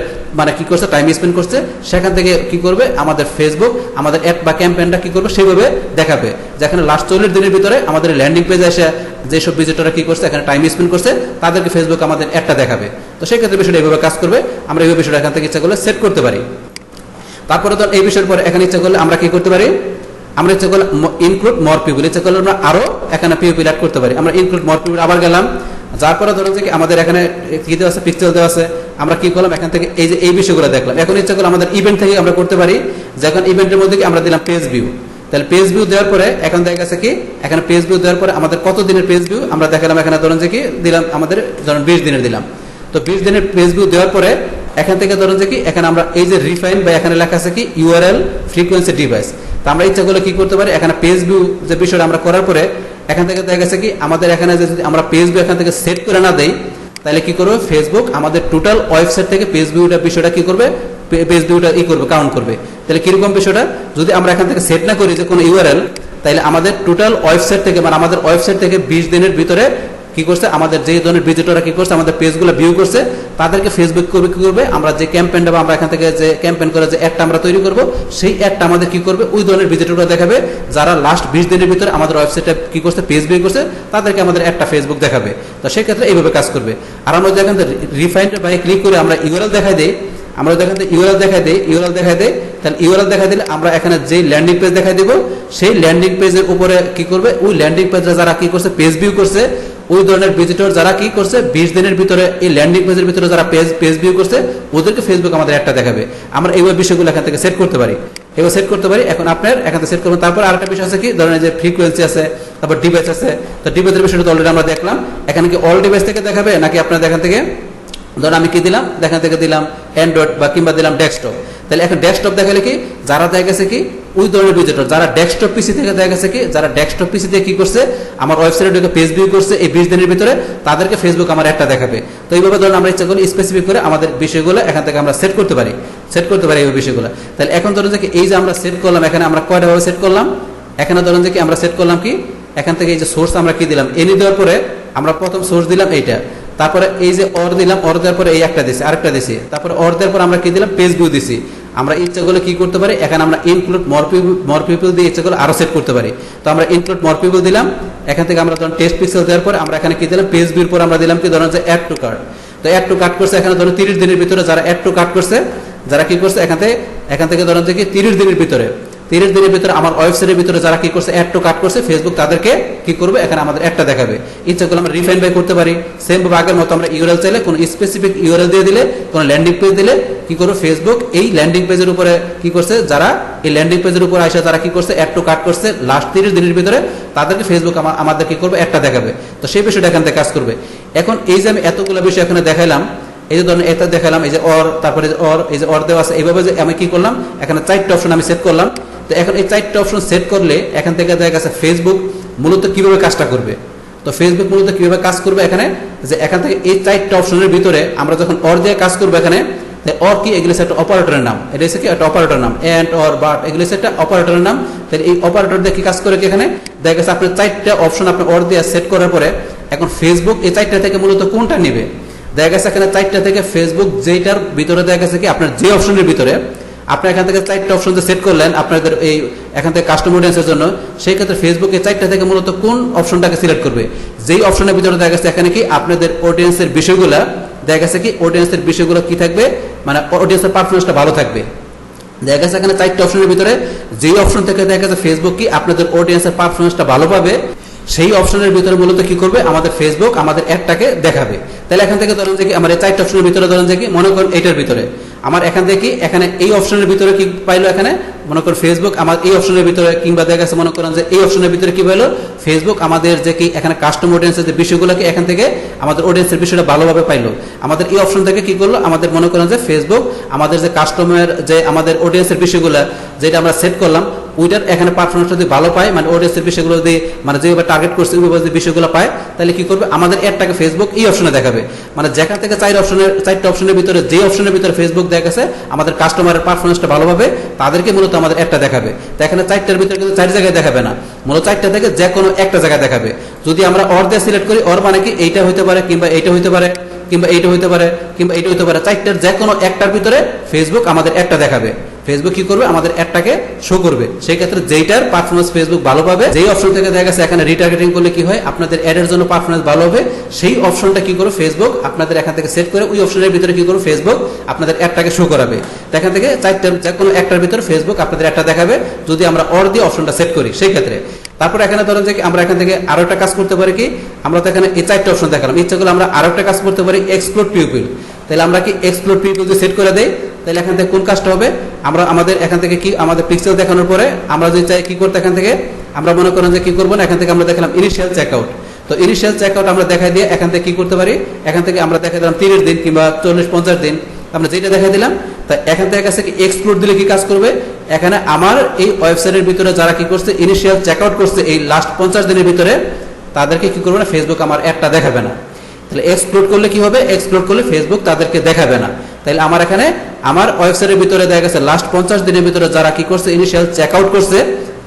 কি করছে টাইম স্পেন্ড করছে, সেখান থেকে কি করবে আমাদের ফেসবুক আমাদের অ্যাড বা ক্যাম্পেইনটা কি করবে সেইভাবে দেখাবে, যেখানে লাস্ট 40 দিনের ভিতরে আমাদের ল্যান্ডিং পেজে এসে যেসব ভিজিটররা কি করছে এখানে টাইম স্পেন্ড করছে তাদেরকে ফেসবুক আমাদের অ্যাডটা দেখাবে। তো সেই ক্ষেত্রে বিষয়টা এইভাবে কাজ করবে। আমরা এই বিষয়টা এখান থেকে ইচ্ছা করলে সেট করতে পারি। তারপরে তো এই বিষয়ের পরে এখানে ইচ্ছা করলে আমরা কি করতে পারি, আমরা ইচ্ছা করলে ইনক্লুড মোর পিপল, ইচ্ছা করলে আমরা আরো এখানে পিপল অ্যাড করতে পারি। আমরা ইনক্লুড মোর পিপল আবার গেলাম, যার পরে ধরুন যে আমাদের এখানে কি দেওয়া আছে, পিক্সেল দেওয়া আছে। আমরা কি করলাম এখান থেকে এই যে এই বিষয়গুলো দেখলাম। এখন ইচ্ছা করলে আমাদের ইভেন্ট থেকে আমরা করতে পারি, যখন ইভেন্টের মধ্যে কি আমরা দিলাম পেজ ভিউ। তাহলে পেজ ভিউ দেওয়ার পরে এখন দেখা গেছে কি এখানে পেজ ভিউ দেওয়ার পরে আমাদের কত দিনের পেজ ভিউ আমরা দেখালাম, এখানে ধরুন যে কি দিলাম আমাদের ধরুন 20 দিনের দিলাম। তো 20 দিনের পেজ ভিউ দেওয়ার পরে এখান থেকে ধরুন যে কি এখানে আমরা এই যে রিফাইন বা এখানে লেখা আছে কি ইউআরএল ফ্রিকোয়েন্সি ডিভাইস। তো আমরা ইচ্ছা করলে কি করতে পারি, এখানে পেজ ভিউ যে বিষয়টা আমরা করার পরে এখান থেকে দেখা গেছে কি আমাদের এখানে যদি আমরা পেজ ভিউ এখান থেকে সেট করে না দেই তাহলে কি করবে ফেসবুক আমাদের টোটাল ওয়েবসাইট থেকে পেজ ভিউটা বিষয়টা কি করবে, পেজ ভিউটা করবে কাউন্ট করবে। তাহলে কিরকম বিষয়টা, যদি আমরা এখান থেকে সেট না করি যে কোনো ইউআরএল, তাহলে আমাদের টোটাল ওয়েবসাইট থেকে আমাদের ওয়েবসাইট থেকে 20 দিনের ভিতরে কি করছে আমাদের যে ধরনের ভিজিটররা কি করছে আমাদের পেজগুলো ভিউ করছে তাদেরকে ফেসবুক করবে কি করবে, আমরা যে ক্যাম্পেইনটা বা আমরা এখান থেকে যে ক্যাম্পেইন করে যে অ্যাডটা আমরা তৈরি করব সেই অ্যাডটা আমাদের কি করবে ওই ধরনের ভিজিটররা দেখাবে যারা লাস্ট 20 দিনের ভিতরে আমাদের ওয়েবসাইটে কি করছে পেজ ভিউ করছে তাদেরকে আমাদের একটা ফেসবুক দেখাবে। তো সেই ক্ষেত্রে এইভাবে কাজ করবে। আর আমরা যদি এখান থেকে রিফাইন্ড বাই ক্লিক করে আমরা ইউআরএল দেখাই দেই, আমরা যখন ইউআরএল দেখাই দেই তাহলে ইউআরএল দেখাই দিলে আমরা এখানে যে ল্যান্ডিং পেজ দেখাই দেব সেই ল্যান্ডিং পেজের উপরে কি করবে ওই ল্যান্ডিং পেজে যারা কি করছে পেজ ভিউ করছে ওই ধরনের ভিজিটর যারা কি করছে 20 দিনের ভিতরে এই ল্যান্ডিং পেজের ভিতরে যারা পেজ ভিউ করছে ওদেরকে ফেসবুক আমাদের একটা দেখাবে। আমরা এইভাবে বিষয়গুলো এখান থেকে সেট করতে পারি, এবার সেট করতে পারি। এখন আপনার এখান থেকে সেট করবেন। তারপর আরেকটা বিষয় আছে কি ধরেন যে ফ্রিকোয়েন্সি আছে, তারপর ডিভাইস আছে। তো ডিভাইসের বিষয়টা তো অলরেডি আমরা দেখলাম। এখানে কি অল ডিভাইস থেকে দেখাবে নাকি আপনার এখান থেকে ধরুন আমি কি দিলাম এখান থেকে দিলাম অ্যান্ড্রয়েড বা কিংবা দিলাম ডেস্কটপ। তাহলে এখন ডেস্কটপ দেখালে কি যারা দেখা গেছে কি ওই ধরনের ভিজিটর যারা ডেস্কটপ পিসি থেকে দেখা গেছে কি যারা ডেস্কটপ পিসি দিয়ে কি করছে আমার ওয়েবসাইটে পেজ ভিউ করছে এই 20 দিনের ভিতরে তাদেরকে ফেসবুক আমার একটা দেখাবে। তো এইভাবে ধরুন আমরা ইচ্ছা করি স্পেসিফিক করে আমাদের বিষয়গুলো এখান থেকে আমরা সেট করতে পারি এই বিষয়গুলো। তাহলে এখন ধরুন যে এই যে আমরা সেট করলাম এখানে আমরা কয়টা ভাবে সেট করলাম, এখানে ধরুন যে কি আমরা সেট করলাম কি এখান থেকে এই যে সোর্স আমরা কি দিলাম এনি দেওয়ার পরে আমরা প্রথম সোর্স দিলাম এইটা, তারপরে এই যে অর দিলাম, অর দেওয়ার পরে এই একটা দিছি আরেকটা দিছি, তারপরে অর দেওয়ার পর আমরা কি দিলাম পেজ ভিউ দিছি। আমরা ইচ্ছাগুলো কি করতে পারি এখানে আমরা ইনক্লুড মোর পিপল দিয়ে ইচ্ছাগুলো আরো সেট করতে পারি। তো আমরা ইনক্লুড মোর পিপল দিলাম, এখান থেকে আমরা ধরুন টেক্সট পিক্সেল দেওয়ার পর আমরা এখানে কি দিলাম পেজ ভিউর পর আমরা দিলাম কি ধরুন যে অ্যাড টু কার্ট। তো অ্যাড টু কার্ট করছে এখানে ধরুন 30 দিনের ভিতরে যারা অ্যাড টু কার্ট করছে যারা কি করছে এখান থেকে ধরুন যে কি 30 দিনের ভিতরে আমার ওয়েবসাইটের ভিতরে যারা কি করছে অ্যাড টু কাট করছে ফেসবুক তাদেরকে কি করবে এখানে আমাদের একটা দেখাবে। ইচ্ছা করলে আমরা রিফাইন বাই করতে পারি। সেম ভাবে আগের মতো আমরা ইউআরএল চাইলে কোন স্পেসিফিক ইউআরএল দিয়ে দিলে কোন ল্যান্ডিং পেজ দিলে কি করবে ফেসবুক এই ল্যান্ডিং পেজের উপরে কি করছে যারা এই ল্যান্ডিং পেজের উপরে আসে যারা কি করছে অ্যাড টু কাট করছে লাস্ট 30 দিনের ভিতরে তাদেরকে ফেসবুক আমাদের কি করবে একটা দেখাবে। তো সেই বিষয়টা এখান থেকে কাজ করবে। এখন এই যে আমি এতগুলো বিষয় এখানে দেখাইলাম, এই যে ধরুন এটা দেখালাম এই যে অর, তারপরে এই যে অর দেওয়া আছে, এইভাবে যে আমি কি করলাম এখানে 4টা অপশন আমি সেট করলাম। তো এখন এই 4টা অপশন সেট করলে এখান থেকে দেখা গেছে ফেসবুক মূলত কিভাবে কাজটা করবে। তো ফেসবুক মূলত কিভাবে কাজ করবে এখানে, যে এখান থেকে এই 4টা অপশনের ভিতরে আমরা যখন অর দিয়ে কাজ করবো, এখানে অর কি, এগুলো একটা অপারেটরের নাম, এটা হচ্ছে কি একটা অপারেটর নাম, এন্ড অর বাট এগুলো একটা অপারেটরের নাম। তাহলে এই অপারেটর দিয়ে কি কাজ করে কি, এখানে দেখা গেছে আপনার 4টা অপশন আপনি অর দিয়ে সেট করার পরে এখন ফেসবুক এই 4টা থেকে মূলত কোনটা নেবে। দেখা গেছে এখানে 4টা থেকে ফেসবুক যেটার ভিতরে দেখা গেছে কি আপনার যে অপশনের ভিতরে আপনি এখান থেকে 4টা অপশন সেট করলেন আপনাদের এই এখান থেকে কাস্টম অডিয়েন্সের জন্য, সেই ক্ষেত্রে ফেসবুক এই 4টা থেকে মূলত কোন অপশনটাকে সিলেক্ট করবে, যেই অপশনের ভিতরে দেখা গেছে এখানে কি আপনাদের অডিয়েন্সের বিষয়গুলা দেখা গেছে কি অডিয়েন্সের বিষয়গুলো কি থাকবে, মানে অডিয়েন্সের পারফরমেন্সটা ভালো থাকবে। দেখা গেছে এখানে 4টা অপশনের ভিতরে যেই অপশন থেকে দেখা গেছে ফেসবুক কি আপনাদের অডিয়েন্সের পারফরমেন্সটা ভালো পাবে, সেই অপশনের ভিতরে মূলত কি করবে আমাদের ফেসবুক আমাদের অ্যাডটাকে দেখাবে। তাহলে এখান থেকে ধরেন যে কি আমার এই 4টা অপশনের ভিতরে ধরেন যে কি মনে করেন এটার ভিতরে আমার এখান থেকে কি এখানে এই অপশনের ভিতরে কি পাইলো, এখানে মনে করেন ফেসবুক আমার এই অপশনের ভিতরে, কিংবা দেখা গেছে মনে করেন যে এই অপশনের ভিতরে কি পাইলো ফেসবুক আমাদের যে কি এখানে কাস্টম অডিয়েন্সের যে বিষয়গুলোকে এখান থেকে আমাদের অডিয়েন্সের বিষয়টা ভালোভাবে পাইলো। আমাদের এই অপশন থেকে কি করলো আমাদের মনে করেন যে ফেসবুক আমাদের যে কাস্টমার যে আমাদের অডিয়েন্সের বিষয়গুলো যেটা আমরা সেট করলাম ওইটার এখানে পারফরমেন্স যদি ভালো পায়, মানে অডিয়েন্সের বিষয়গুলো যদি মানে যেভাবে টার্গেট করছে ওইভাবে যদি বিষয়গুলো পায়, তাহলে কি করবে আমাদের অ্যাডটাকে ফেসবুক এই অপশনে দেখাবে। মানে যেখান থেকে 4টা অপশনের ভিতরে যে অপশনের ভিতরে ফেসবুক দেখাচ্ছে আমাদের কাস্টমারের পারফরমেন্সটা ভালো পাবে তাদেরকে মূলত আমাদের অ্যাডটা দেখাবে। তো এখানে 4টার ভিতরে কিন্তু 4 জায়গায় দেখাবে না, মূলত 4টা থেকে যে কোনো একটা জায়গায় দেখাবে। যদি আমরা অর দিয়ে সিলেক্ট করি, অর মানে কি এইটা হইতে পারে, কিংবা এইটা হইতে পারে, কিংবা এইটা হইতে পারে, কিংবা এইটা হইতে পারে, 4টার যে কোনো একটার ভিতরে ফেসবুক আমাদের অ্যাডটা দেখাবে। ফেসবুক কি করবে আমাদের অ্যাডটাকে শো করবে। সেই ক্ষেত্রে যেইটার পারফরমেন্স ফেসবুক ভালো পাবে, যেই অপশন থেকে দেখা গেছে এখানে রিটার্গেটিং করলে কি হয় আপনাদের অ্যাডের জন্য পারফরমেন্স ভালো হবে, সেই অপশনটা কি করবে ফেসবুক আপনাদের এখান থেকে সেট করে ওই অপশনের ভিতরে কি করবে ফেসবুক আপনাদের অ্যাডটাকে শো করাবে। এখান থেকে 4টার যে কোনো একটার ভিতরে ফেসবুক আপনাদের অ্যাডটা দেখাবে যদি আমরা অর দিয়ে অপশনটা সেট করি সেই ক্ষেত্রে। তারপর এখানে ধরেন যে আমরা এখান থেকে আরো একটা কাজ করতে পারি কি, আমরা তো এখানে এই 4টা অপশন দেখালাম, ইচ্ছা করলে আমরা আরো একটা কাজ করতে পারি এক্সপ্লোর পিপল। তাহলে আমরা কি এক্সপ্লোর পিপল যদি সেট করে দেই, তাহলে এখান থেকে কোন কাজটা হবে আমরা আমাদের এখান থেকে কি আমাদের পিক্সেল দেখানোর পরে আমরা যদি চাই কি করতে, এখান থেকে আমরা মনে করেন যে কি করবো না, এখান থেকে আমরা দেখলাম ইনিশিয়াল চেকআউট। তো ইনিশিয়াল চেকআউট আমরা দেখাই দিয়ে এখান থেকে কি করতে পারি, এখান থেকে আমরা দেখাই দিলাম 30 দিন কিংবা 40-50 দিন, আমরা যেটা দেখাই দিলাম। তাই এখান থেকে কাছে কি এক্সপ্লোর দিলে কি কাজ করবে, এখানে আমার এই ওয়েবসাইটের ভিতরে যারা কি করছে ইনিশিয়াল চেকআউট করছে এই লাস্ট 50 দিনের ভিতরে তাদেরকে কি করবে না ফেসবুক আমার অ্যাডটা দেখাবে না। তাহলে এক্সপ্লোর করলে কি হবে, এক্সপ্লোর করলে ফেসবুক তাদেরকে দেখাবে না। তাহলে আমার এখানে আমার ওয়েবসাইটের ভিতরে দেখা গেছে লাস্ট 50 দিনের ভিতরে যারা কি করছে ইনিশিয়াল চেকআউট করছে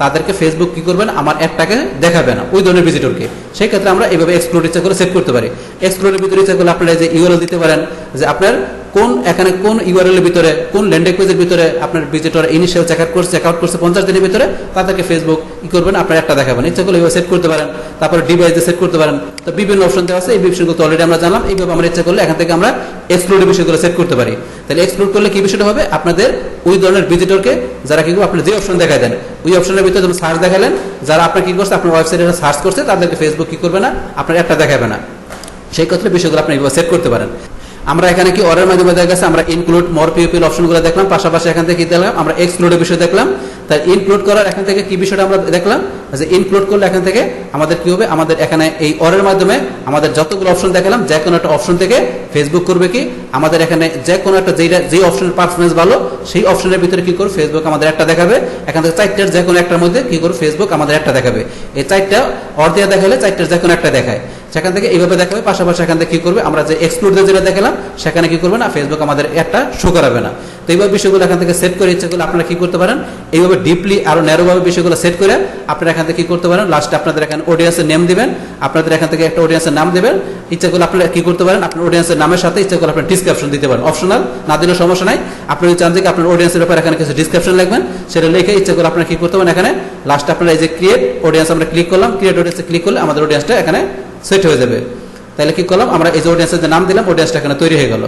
তাদেরকে ফেসবুক কি করবে না আমার অ্যাডটাকে দেখাবে না ওই ধরনের ভিজিটরকে। সেই ক্ষেত্রে আমরা এইভাবে এক্সপ্লোর ইচ্ছা করে সেট করতে পারি। এক্সপ্লোরের ভিতরে ইচ্ছা করলে আপনারা যে ইউআরএল দিতে পারেন যে আপনার কোন এখানে কোন ইউআরএল এর ভিতরে কোন ল্যান্ডিং পেজের ভিতরে আপনার ভিজিটর ইনিশিয়াল চেকআউট করছে 50 দিনের ভিতরে তাদেরকে ফেসবুক কি করবেন আপনার একটা দেখাবেন। ইচ্ছা করলে এইভাবে সেট করতে পারেন। তারপরে ডিভাইস দিয়ে সেট করতে পারেন। তো বিভিন্ন অপশন দেওয়া আছে, এই বিষয়গুলো তো অলরেডি আমরা জানলাম। এইভাবে আমরা ইচ্ছা করলে এখান থেকে আমরা এক্সপ্লোরের বিষয়গুলো সেট করতে পারি। তাহলে এক্সপ্লোর করলে কি বিষয়টা হবে আপনাদের ওই ধরনের ভিজিটরকে যারা কি আপনি যে অপশন দেখায় দেন ওই অপশনের ভিতরে যখন সার্চ দেখালেন যারা আপনার কি করছে আপনার ওয়েবসাইটে সার্চ করছে তাদেরকে ফেসবুক কি করবে না আপনার একটা দেখাবে না। সেই ক্ষেত্রে বিষয়গুলো আপনি এইভাবে সেট করতে পারেন। আমরা এখানে কি অরের মাধ্যমে দেখা গেছে আমরা ইনক্লুড মোর পিপল অপশনগুলো দেখলাম, পাশাপাশি এখান থেকে কি দেখলাম আমরা এক্সক্লুডের বিষয় দেখলাম। তাই ইনক্লুড করার এখান থেকে কি বিষয়টা আমরা দেখলাম যে ইনক্লুড করলে এখান থেকে আমাদের কি হবে আমাদের এখানে এই অরের মাধ্যমে আমাদের যতগুলো অপশন দেখালাম যে কোনো একটা অপশন থেকে ফেসবুক করবে কি আমাদের এখানে যে কোনো একটা যে অপশনের পারফরমেন্স ভালো সেই অপশনের ভিতরে কি করবে ফেসবুক আমাদের একটা দেখাবে। এখান থেকে 4টার যে কোনো একটার মধ্যে কি করবে ফেসবুক আমাদের একটা দেখাবে। এই 4টা অর দিয়ে দেখালে 4টার যে কোনো একটা দেখায় সেখান থেকে এইভাবে দেখাবে। পাশাপাশি এখান থেকে কি করবে আমরা যে এক্সক্লুড দিয়ে যেটা দেখালাম সেখানে কি করবে না ফেসবুক আমাদের একটা শো করাবে না। তো এইভাবে বিষয়গুলো এখান থেকে সেট করে ইচ্ছা করলে আপনারা কি করতে পারেন এইভাবে ডিপলি আরো ন্যারোভাবে বিষয়গুলো সেট করে আপনারা এখান থেকে কি করতে পারেন লাস্টে আপনাদের এখানে অডিয়েন্সের নেম দিবেন। আপনাদের এখান থেকে একটা অডিয়েন্সের নাম দেবেন। ইচ্ছা করলে আপনারা কি করতে পারেন আপনার অডিয়েন্সের নামের সাথে ইচ্ছা করলে আপনার ডিসক্রিপশন দিতে পারেন। অপশনাল না দিলেও সমস্যা নাই। আপনি যদি চান যে আপনার অডিয়েন্সের ব্যাপারে এখানে কিছু ডিসক্রিপশন লিখবেন সেটা লিখে ইচ্ছা করলে আপনারা কি করতে পারেন এখানে লাস্টে আপনারা এই যে ক্রিয়েট অডিয়েন্স আমরা ক্লিক করলাম। ক্রিয়েট অডিয়েন্সে ক্লিক করলে আমাদের অডিয়েন্সটা এখানে সেট হয়ে যাবে। তাহলে কি করলাম আমরা এই যে অডিয়েন্সের যে নাম দিলাম অডিয়েন্সটা এখানে তৈরি হয়ে গেল।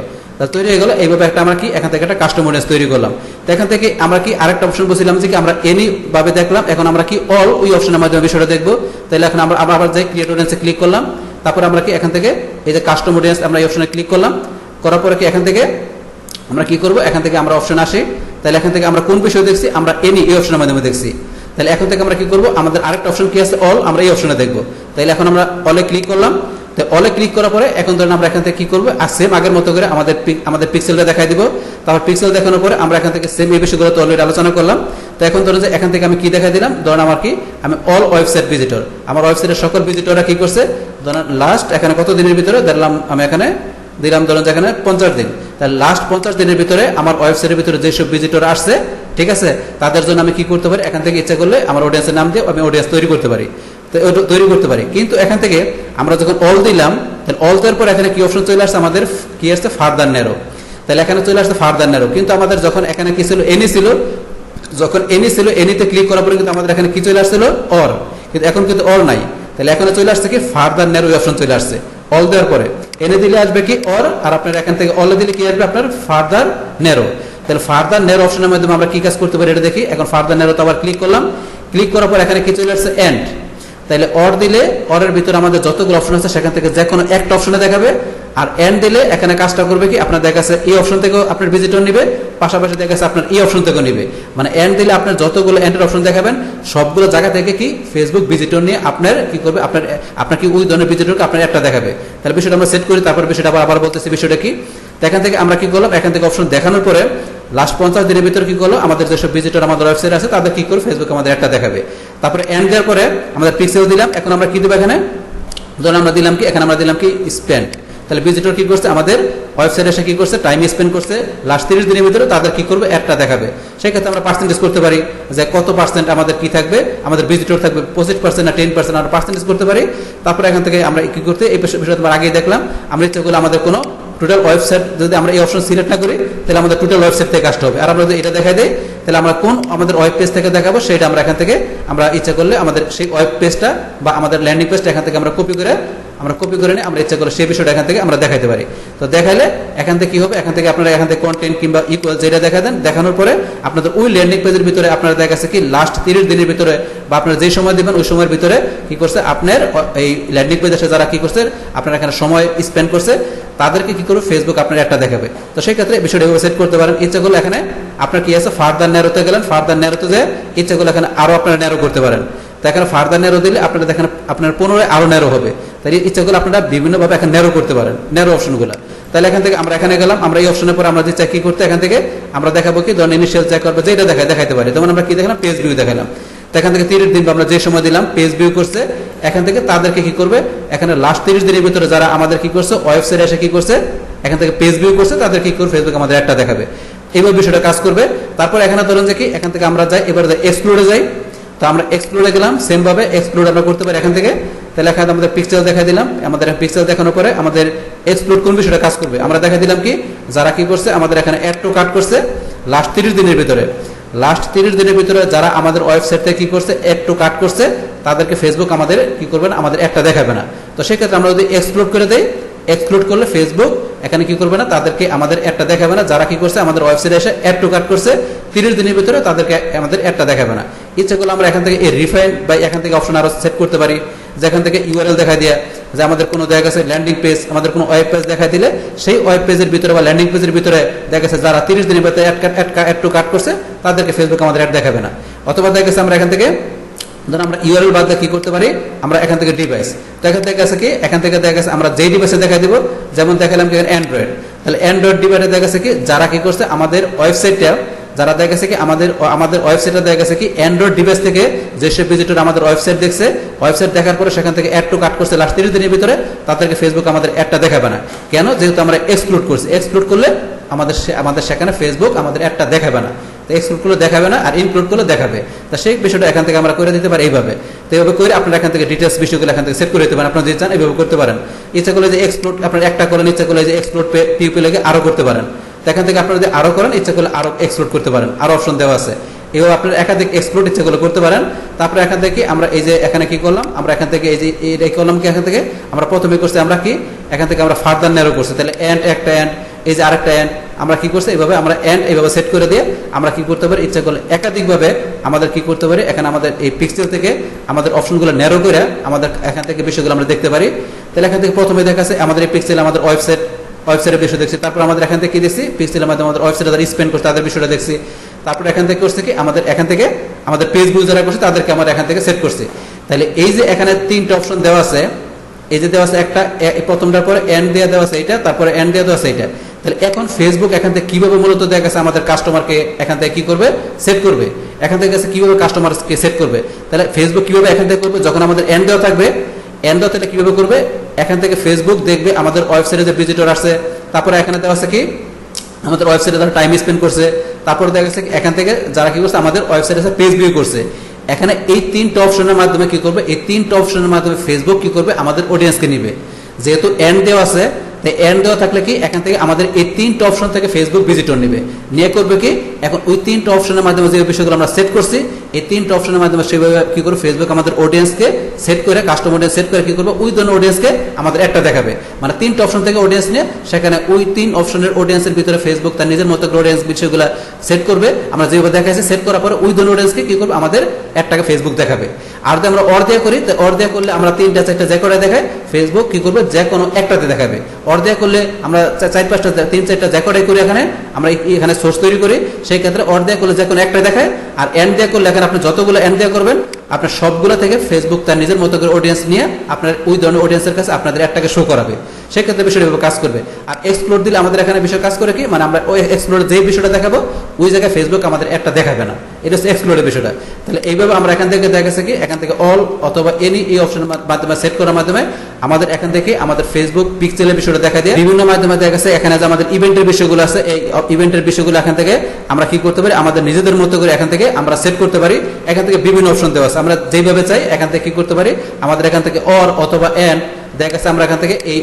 তৈরি হয়ে গেল এইভাবে একটা আমরা কি এখান থেকে একটা কাস্টম অডিয়েন্স তৈরি করলাম। তো এখান থেকে আমরা কি আরেকটা অপশন বলছিলাম যে কি আমরা এনি ভাবে দেখলাম। এখন আমরা কি অল ওই অপশনের মাধ্যমে বিষয়টা দেখবো। তাহলে এখন আমরা আবার যাই ক্রিয়েট অডিয়েন্সে ক্লিক করলাম। তারপর আমরা কি এখান থেকে এই যে কাস্টম অডিয়েন্স আমরা এই অপশনে ক্লিক করলাম। করার পরে কি এখান থেকে আমরা কি করব এখান থেকে আমরা অপশন আসি। তাহলে এখান থেকে আমরা কোন বিষয় দেখছি আমরা এনি এই অপশনের মাধ্যমে দেখছি। তাহলে এখন থেকে আমরা কি করব আমাদের আরেকটা অপশন কি আছে অল আমরা এই অপশনে দেখবো। তাহলে এখন আমরা অলে ক্লিক করলাম। তো অলে ক্লিক করার পরে এখন ধরেন আমরা এখান থেকে কি করবো, আর সেম আগের মতো করে আমাদের পিক্সেলটা দেখাই দিব। তারপর পিক্সেল দেখানোর পরে আমরা এখান থেকে সেম এই বিষয়গুলো তো অলরেডি আলোচনা করলাম। তো এখন ধরেন যে এখান থেকে আমি কি দেখাই দিলাম, ধরেন আমার কি আমি অল ওয়েবসাইট ভিজিটর, আমার ওয়েবসাইটের সকল ভিজিটররা কি করছে, ধরেন লাস্ট এখানে কত দিনের ভিতরে দেখলাম আমি এখানে দিলাম, ধরেন যেখানে 50 দিন, তাহলে লাস্ট 50 দিনের ভিতরে আমার ওয়েবসাইটের ভিতরে যেসব ভিজিটর আসছে, ঠিক আছে, তাদের জন্য আমি কি করতে পারি, এখান থেকে ইচ্ছা করলে আমার অডিয়েন্সের নাম দিয়ে আমি অডিয়েন্স তৈরি করতে পারি। কিন্তু এখান থেকে আমরা যখন অল দিলাম, তাহলে অল দেওয়ার পর এখানে কি অপশন চলে আসছে, আমাদের কি আসছে, ফার্দার ন্যারো। তাহলে এখানে চলে আসছে ফার্দার ন্যারো, কিন্তু আমাদের যখন এখানে কি ছিল, এনি ছিল, যখন এনি ছিল, এনিতে ক্লিক করার পরে কিন্তু আমাদের এখানে কি চলে আসছিল, অর, কিন্তু এখন কিন্তু অর নাই। তাহলে এখানে চলে আসছে কি ফার্দার ন্যারো অপশন চলে আসছে। অল দেওয়ার পরে এনে দিলে আসবে কি অর, আর আপনার এখান থেকে অল দিলে কি আসবে, আপনার ফার্দার ন্যারো। তাহলে ফার্দার ন্যারো অপশনের মাধ্যমে আমরা কি কাজ করতে পারি এটা দেখি। এখন ফার্দার ন্যারোতে আবার ক্লিক করলাম, ক্লিক করার পর এখানে কি চলে আসছে, এন্ড। তাহলে অর দিলে অরের ভিতরে আমাদের যতগুলো অপশন আছে সেখান থেকে যে কোনো একটা অপশনে দেখাবে, আর এন্ড দিলে এখানে কাজটা করবে কি, আপনার দেখা যাচ্ছে এই অপশন থেকেও আপনার ভিজিটর নিবে, পাশাপাশি দেখা যাচ্ছে আপনার এই অপশন থেকেও নিবে। মানে এন্ড দিলে আপনার যতগুলো এন্ডের অপশন দেখাবেন সবগুলো জায়গা থেকে কি ফেসবুক ভিজিটর নিয়ে আপনার কি করবে, আপনার কি ওই ধরনের ভিজিটরকে আপনার একটা দেখাবে। তাহলে বিষয়টা আমরা সেট করি, তারপর বিষয়টা আবার বলতেছি বিষয়টা কি। এখান থেকে আমরা কি করলাম, এখান থেকে অপশন দেখানোর পরে লাস্ট 50 দিনের ভিতরে কি করলো, আমাদের যেসব ভিজিটর আমাদের ওয়েবসাইট আছে তাদের কি করে ফেসবুক আমাদের একটা দেখাবে। তারপরে এন্ড দেওয়ার পরে আমাদের পিক্সেল দিলাম। এখন আমরা কি দেবো, এখানে ধরুন আমরা দিলাম কি, এখানে আমরা দিলাম কি স্পেন্ড। তাহলে ভিজিটর কি করছে, আমাদের ওয়েবসাইটে এসে কি করছে, টাইম স্পেন্ড করছে লাস্ট 30 দিনের ভিতরে, তাদের কি করবে, একটা দেখাবে। সেক্ষেত্রে আমরা পার্সেন্টেজ করতে পারি যে কত পার্সেন্ট আমাদের কি থাকবে, আমাদের ভিজিটর থাকবে 25% না 10%, আমরা পার্সেন্টেজ করতে পারি। তারপরে এখান থেকে আমরা কি করতে, এই বিষয়টা তোমার আগেই দেখলাম, আমরা ইচ্ছা করলে আমাদের কোনো টোটাল ওয়েবসাইট যদি আমরা এই অপশন সিলেক্ট না করি, তাহলে আমাদের টোটাল ওয়েবসাইট থেকে আসতে হবে। আর আমরা যদি এটা দেখাই দিই, তাহলে আমরা কোন আমাদের ওয়েব পেজ থেকে দেখাবো সেটা আমরা এখান থেকে আমরা ইচ্ছা করলে আমাদের সেই ওয়েব পেজটা বা আমাদের ল্যান্ডিং পেজটা এখান থেকে আমরা কপি করে নিয়ে আমরা ইচ্ছা করলে সেই বিষয়টা এখান থেকে আমরা দেখাইতে পারি। তো দেখাইলে এখান থেকে কি হবে, এখান থেকে আপনারা এখান থেকে কন্টেন্ট কিংবা ইকুয়াল যেটা দেখা দেন, দেখানোর পরে আপনাদের ওই ল্যান্ডিং পেজের ভিতরে আপনারা দেখা যাচ্ছে কি লাস্ট 30 দিনের ভিতরে বা আপনারা যে সময় দিবেন ওই সময়ের ভিতরে কি করছে, আপনার এই ল্যান্ডিং পেজে যারা কি করছে, আপনারা এখানে সময় স্পেন্ড করছে, তাদেরকে কি করবে, ফেসবুক আপনার একটা দেখাবে। তো সেই ক্ষেত্রে বিষয়টা সেট করতে পারেন। ইচ্ছা করলে এখানে আপনার কি আছে, ফার্দার ন্যারোতে গেলেন, ফার্দার ন্যারোতে যে ইচ্ছা করলে এখানে আরো আপনারা ন্যারো করতে পারেন। তো এখানে ফার্দার ন্যারো দিলে আপনারা দেখেন আপনার 15 আরো ন্যারো হবে। তাই ইচ্ছা করলে আপনারা বিভিন্নভাবে এখানে ন্যারো করতে পারেন, ন্যারো অপশনগুলো। তাহলে এখান থেকে আমরা এখানে গেলাম, আমরা এই অপশনের পর আমরা যে চেক কি করতে, এখান থেকে আমরা দেখাবো কি, ধরুন ইনিশিয়াল চেক করবো যেটা দেখাইতে পারি। যেমন আমরা কি দেখালাম, পেজ ভিউ দেখালাম। তো এখান থেকে 30 দিন আমরা যে সময় দিলাম পেজ ভিউ করছে, এখান থেকে তাদেরকে কি করবে, এখানে লাস্ট 30 দিনের ভিতরে যারা আমাদের কি করছে, ওয়েবসাইটে এসে কি করছে, এখান থেকে পেজ ভিউ করছে, তাদের কি করবে, ফেসবুক আমাদের একটা দেখাবে। এইভাবে বিষয়টা কাজ করবে। তারপর এখানে ধরুন যে কি, এখান থেকে আমরা যাই, এবার এক্সপ্লোরে যাই। তো আমরা এক্সপ্লোরে গেলাম, সেম ভাবে এক্সপ্লোর আমরা করতে পারি এখান থেকে। তাহলে এখানে আমাদের পিক্সেল দেখা দিলাম, আমাদের পিক্সেল দেখানোর পরে আমাদের এক্সপ্লোর কোন বিষয়টা কাজ করবে আমরা দেখা দিলাম কি, যারা কি করছে, আমাদের এখানে অ্যাড টু কার্ট করছে লাস্ট 30 দিনের ভিতরে, লাস্ট 30 দিনের ভিতরে যারা আমাদের ওয়েবসাইট থেকে কি করছে, অ্যাড টু কার্ট করছে, তাদেরকে ফেসবুক আমাদের কি করবে না, আমাদের একটা দেখাবে না। তো সেক্ষেত্রে আমরা যদি এক্সপ্লোর করে দেই, এক্সক্লুড করলে ফেসবুক এখানে কি করবে না, তাদেরকে আমাদের একটা দেখাবে না। যারা কি করছে, আমাদের ওয়েবসাইটে এসে অ্যাড টু কার্ট করছে 30 দিনের ভিতরে, তাদেরকে আমাদের একটা দেখাবে না। ইচ্ছা করলে আমরা এখান থেকে এই রিফাইন বা এখান থেকে অপশন আরো সেট করতে পারি, যেখান থেকে ইউআরএল দেখা দিয়ে যে আমাদের কোনো দেখা গেছে ল্যান্ডিং পেজ, আমাদের কোনো ওয়েব পেজ দেখা দিলে সেই ওয়েব পেজের ভিতরে বা ল্যান্ডিং পেজের ভিতরে দেখা গেছে যারা 30 দিনের ভিতরে অ্যাড টু কার্ট করছে, তাদেরকে ফেসবুক আমাদের অ্যাড দেখাবে না। অথবা দেখা গেছে আমরা এখান থেকে ধরুন আমরা ইউআরএল বাদ দিয়ে কি করতে পারি, আমরা এখান থেকে ডিভাইস, তো এখান থেকে আছে কি, এখান থেকে দেখা গেছে আমরা যেই ডিভাইসে দেখা দিব, যেমন দেখালাম কি অ্যান্ড্রয়েড, তাহলে অ্যান্ড্রয়েড ডিভাইসে দেখা গেছে কি যারা কি করছে, আমাদের ওয়েবসাইটটা যারা দেখা গেছে কি আমাদের ওয়েবসাইটে দেখা গেছে কি অ্যান্ড্রয়েড ডিভাইস থেকে যেসব ভিজিটর আমাদের ওয়েবসাইট দেখছে, ওয়েবসাইট দেখার পরে সেখান থেকে অ্যাড টু কাট করছে লাস্ট 30 দিনের ভিতরে, তাদেরকে ফেসবুক আমাদের অ্যাডটা দেখাবে না। কেন? যেহেতু আমরা এক্সক্লুড করছি। এক্সক্লুড করলে আমাদের সেখানে ফেসবুক আমাদের অ্যাডটা দেখাবে না। তো এক্সক্লুড করলে দেখাবে না, আর ইনক্লুড করলে দেখাবে। তো সেই বিষয়টা এখান থেকে আমরা করে দিতে পারি এইভাবে। তো এইভাবে করে আপনারা এখান থেকে ডিটেলস বিষয়গুলো এখান থেকে সেট করে দিতে পারেন। আপনারা যদি চান এইভাবে করতে পারেন। ইচ্ছা করলে যে এক্সক্লুড আপনার একটা করেন, ইচ্ছা করলে যে এক্সক্লুড পিউপিলকে আরো করতে পারেন। তো এখান থেকে আপনারা যদি আরো করেন, ইচ্ছা করলে আরো এক্সক্লুড করতে পারেন, আরো অপশন দেওয়া আছে। এভাবে আপনার একাধিক এক্সপ্লোর ইচ্ছা করলে করতে পারেন। তারপরে এখান থেকে আমরা এই যে এখানে কি করলাম, আমরা এখান থেকে এই যে এই কলাম কি এখান থেকে আমরা প্রথমে করছি আমরা কি এখান থেকে আমরা ফার্দার ন্যারো করছি। তাহলে এন্ড একটা এন্ড, এই যে আরেকটা এন্ড, আমরা কি করছি এইভাবে আমরা এন্ড এইভাবে সেট করে দিয়ে আমরা কি করতে পারি, ইচ্ছা করলে একাধিকভাবে আমাদের কি করতে পারি, এখানে আমাদের এই পিক্সেল থেকে আমাদের অপশনগুলো ন্যারো করে আমাদের এখান থেকে বিষয়গুলো আমরা দেখতে পারি। তাহলে এখান থেকে প্রথমে দেখাচ্ছে আমাদের এই পিক্সেল আমাদের ওয়েবসাইটের বিষয় দেখছি। তারপর আমাদের এখান থেকে কি দেখছি, পিক্সেলের মাধ্যমে আমাদের ওয়েবসাইটে যারা স্পেন্ড করছে তাদের বিষয়টা দেখছি। তারপরে এখান থেকে করছে কি আমাদের এখান থেকে আমাদের পেজ ভিউ যারা করছে তাদেরকে আমরা এখান থেকে সেট করছি। তাহলে এই যে এখানে তিনটা অপশন দেওয়া আছে, এই যে দেওয়া আছে একটা প্রথমটার পরে এন্ড দেওয়া আছে এইটা, তারপরে এন্ড দেওয়া আছে এইটা। তাহলে এখন ফেসবুক এখান থেকে কিভাবে মূলত দেখা গেছে আমাদের কাস্টমারকে এখান থেকে কি করবে, সেট করবে। এখান থেকে গেছে কিভাবে কাস্টমারকে সেট করবে, তাহলে ফেসবুক কিভাবে এখান থেকে করবে, যখন আমাদের এন্ড দেওয়া থাকবে, এন্ড দেওয়া তাহলে কিভাবে করবে, এখান থেকে ফেসবুক দেখবে আমাদের ওয়েবসাইটে যে ভিজিটর আসছে, তারপরে এখানে দেওয়া আছে কি আমাদের ওয়েবসাইটে যারা টাইম স্পেন্ড করছে, তারপরে দেখা গেছে এখান থেকে যারা কি করছে আমাদের ওয়েবসাইটে পেজ ভিউ করছে। এখানে এই তিনটা অপশনের মাধ্যমে কি করবে, এই তিনটা অপশনের মাধ্যমে ফেসবুক কি করবে আমাদের অডিয়েন্সকে নিবে। যেহেতু এন্ড দেওয়া আছে, তাই এন্ড দেওয়া থাকলে কি এখান থেকে আমাদের এই তিনটা অপশন থেকে ফেসবুক ভিজিটর নেবে, নিয়ে করবে কি এখন ওই তিনটা অপশনের মাধ্যমে যে বিষয়গুলো আমরা সেট করছি, এই তিনটা অপশনের মাধ্যমে সেভাবে কি করবে ফেসবুক আমাদের অডিয়েন্সকে সেট করে, কাস্টমার অডিয়েন্স সেট করে কি করবে ওই ধরনের অডিয়েন্সকে আমাদের একটা দেখাবে। মানে তিনটা অপশন থেকে অডিয়েন্স নিয়ে সেখানে ওই তিন অপশনের অডিয়েন্সের ভিতরে ফেসবুক তার নিজের মতো করে অডিয়েন্স বিষয়গুলো সেট করবে। আমরা যেভাবে দেখাইছি সেট করার পরে ওই ধরনের অডিয়েন্সকে কি করবে আমাদের একটাকে ফেসবুক দেখাবে। আর যদি আমরা অর দেয়া করি, অর দেয়া করলে আমরা তিনটা চারটা যে করে দেখাই, ফেসবুক কি করবে যে কোনো একটাতে দেখাবে। অর দেয়া করলে আমরা চার পাঁচটা তিন চারটা যে কটাই করি, এখানে আমরা এখানে সোর্স তৈরি করি, সেই ক্ষেত্রে অর দেয়া করলে যে কোনো একটা দেখায়। আর এন্ড দেয়া করলে এখানে আপনি যতগুলো এন্ড দেয়া করবেন আপনার সবগুলো থেকে ফেসবুক তার নিজের মতো করে অডিয়েন্স নিয়ে আপনার ওই ধরনের অডিয়েন্সের কাছে আপনাদের একটাকে শো করাবে। সেক্ষেত্রে বিষয়টা কাজ করবে। আর এক্সপ্লোর দিলে আমাদের এখানে বিষয় কাজ করে কি, মানে আমরা ওই এক্সপ্লোরে যে বিষয়টা দেখাবো ওই জায়গায় ফেসবুক আমাদের একটা দেখাবে না, এটা হচ্ছে এক্সপ্লোরের বিষয়টা। তাহলে এইভাবে আমরা এখান থেকে দেখা গেছে কি এখান থেকে অল অথবা এনি এই অপশনের মাধ্যমে সেট করার মাধ্যমে আমাদের এখান থেকে আমাদের ফেসবুক পিক্সেলের বিষয়টা দেখা দিয়ে বিভিন্ন মাধ্যমে দেখা গেছে এখানে যে আমাদের ইভেন্টের বিষয়গুলো আছে, এই ইভেন্টের বিষয়গুলো এখান থেকে আমরা কি করতে পারি আমাদের নিজেদের মতো করে এখান থেকে আমরা সেট করতে পারি। এখান থেকে বিভিন্ন অপশন দেওয়া আছে, আমরা যেভাবে চাই এখান থেকে কি করতে পারি আমাদের এখান থেকে অর অথবা এন্ড দেখা গেছে আমরা এখান থেকে এই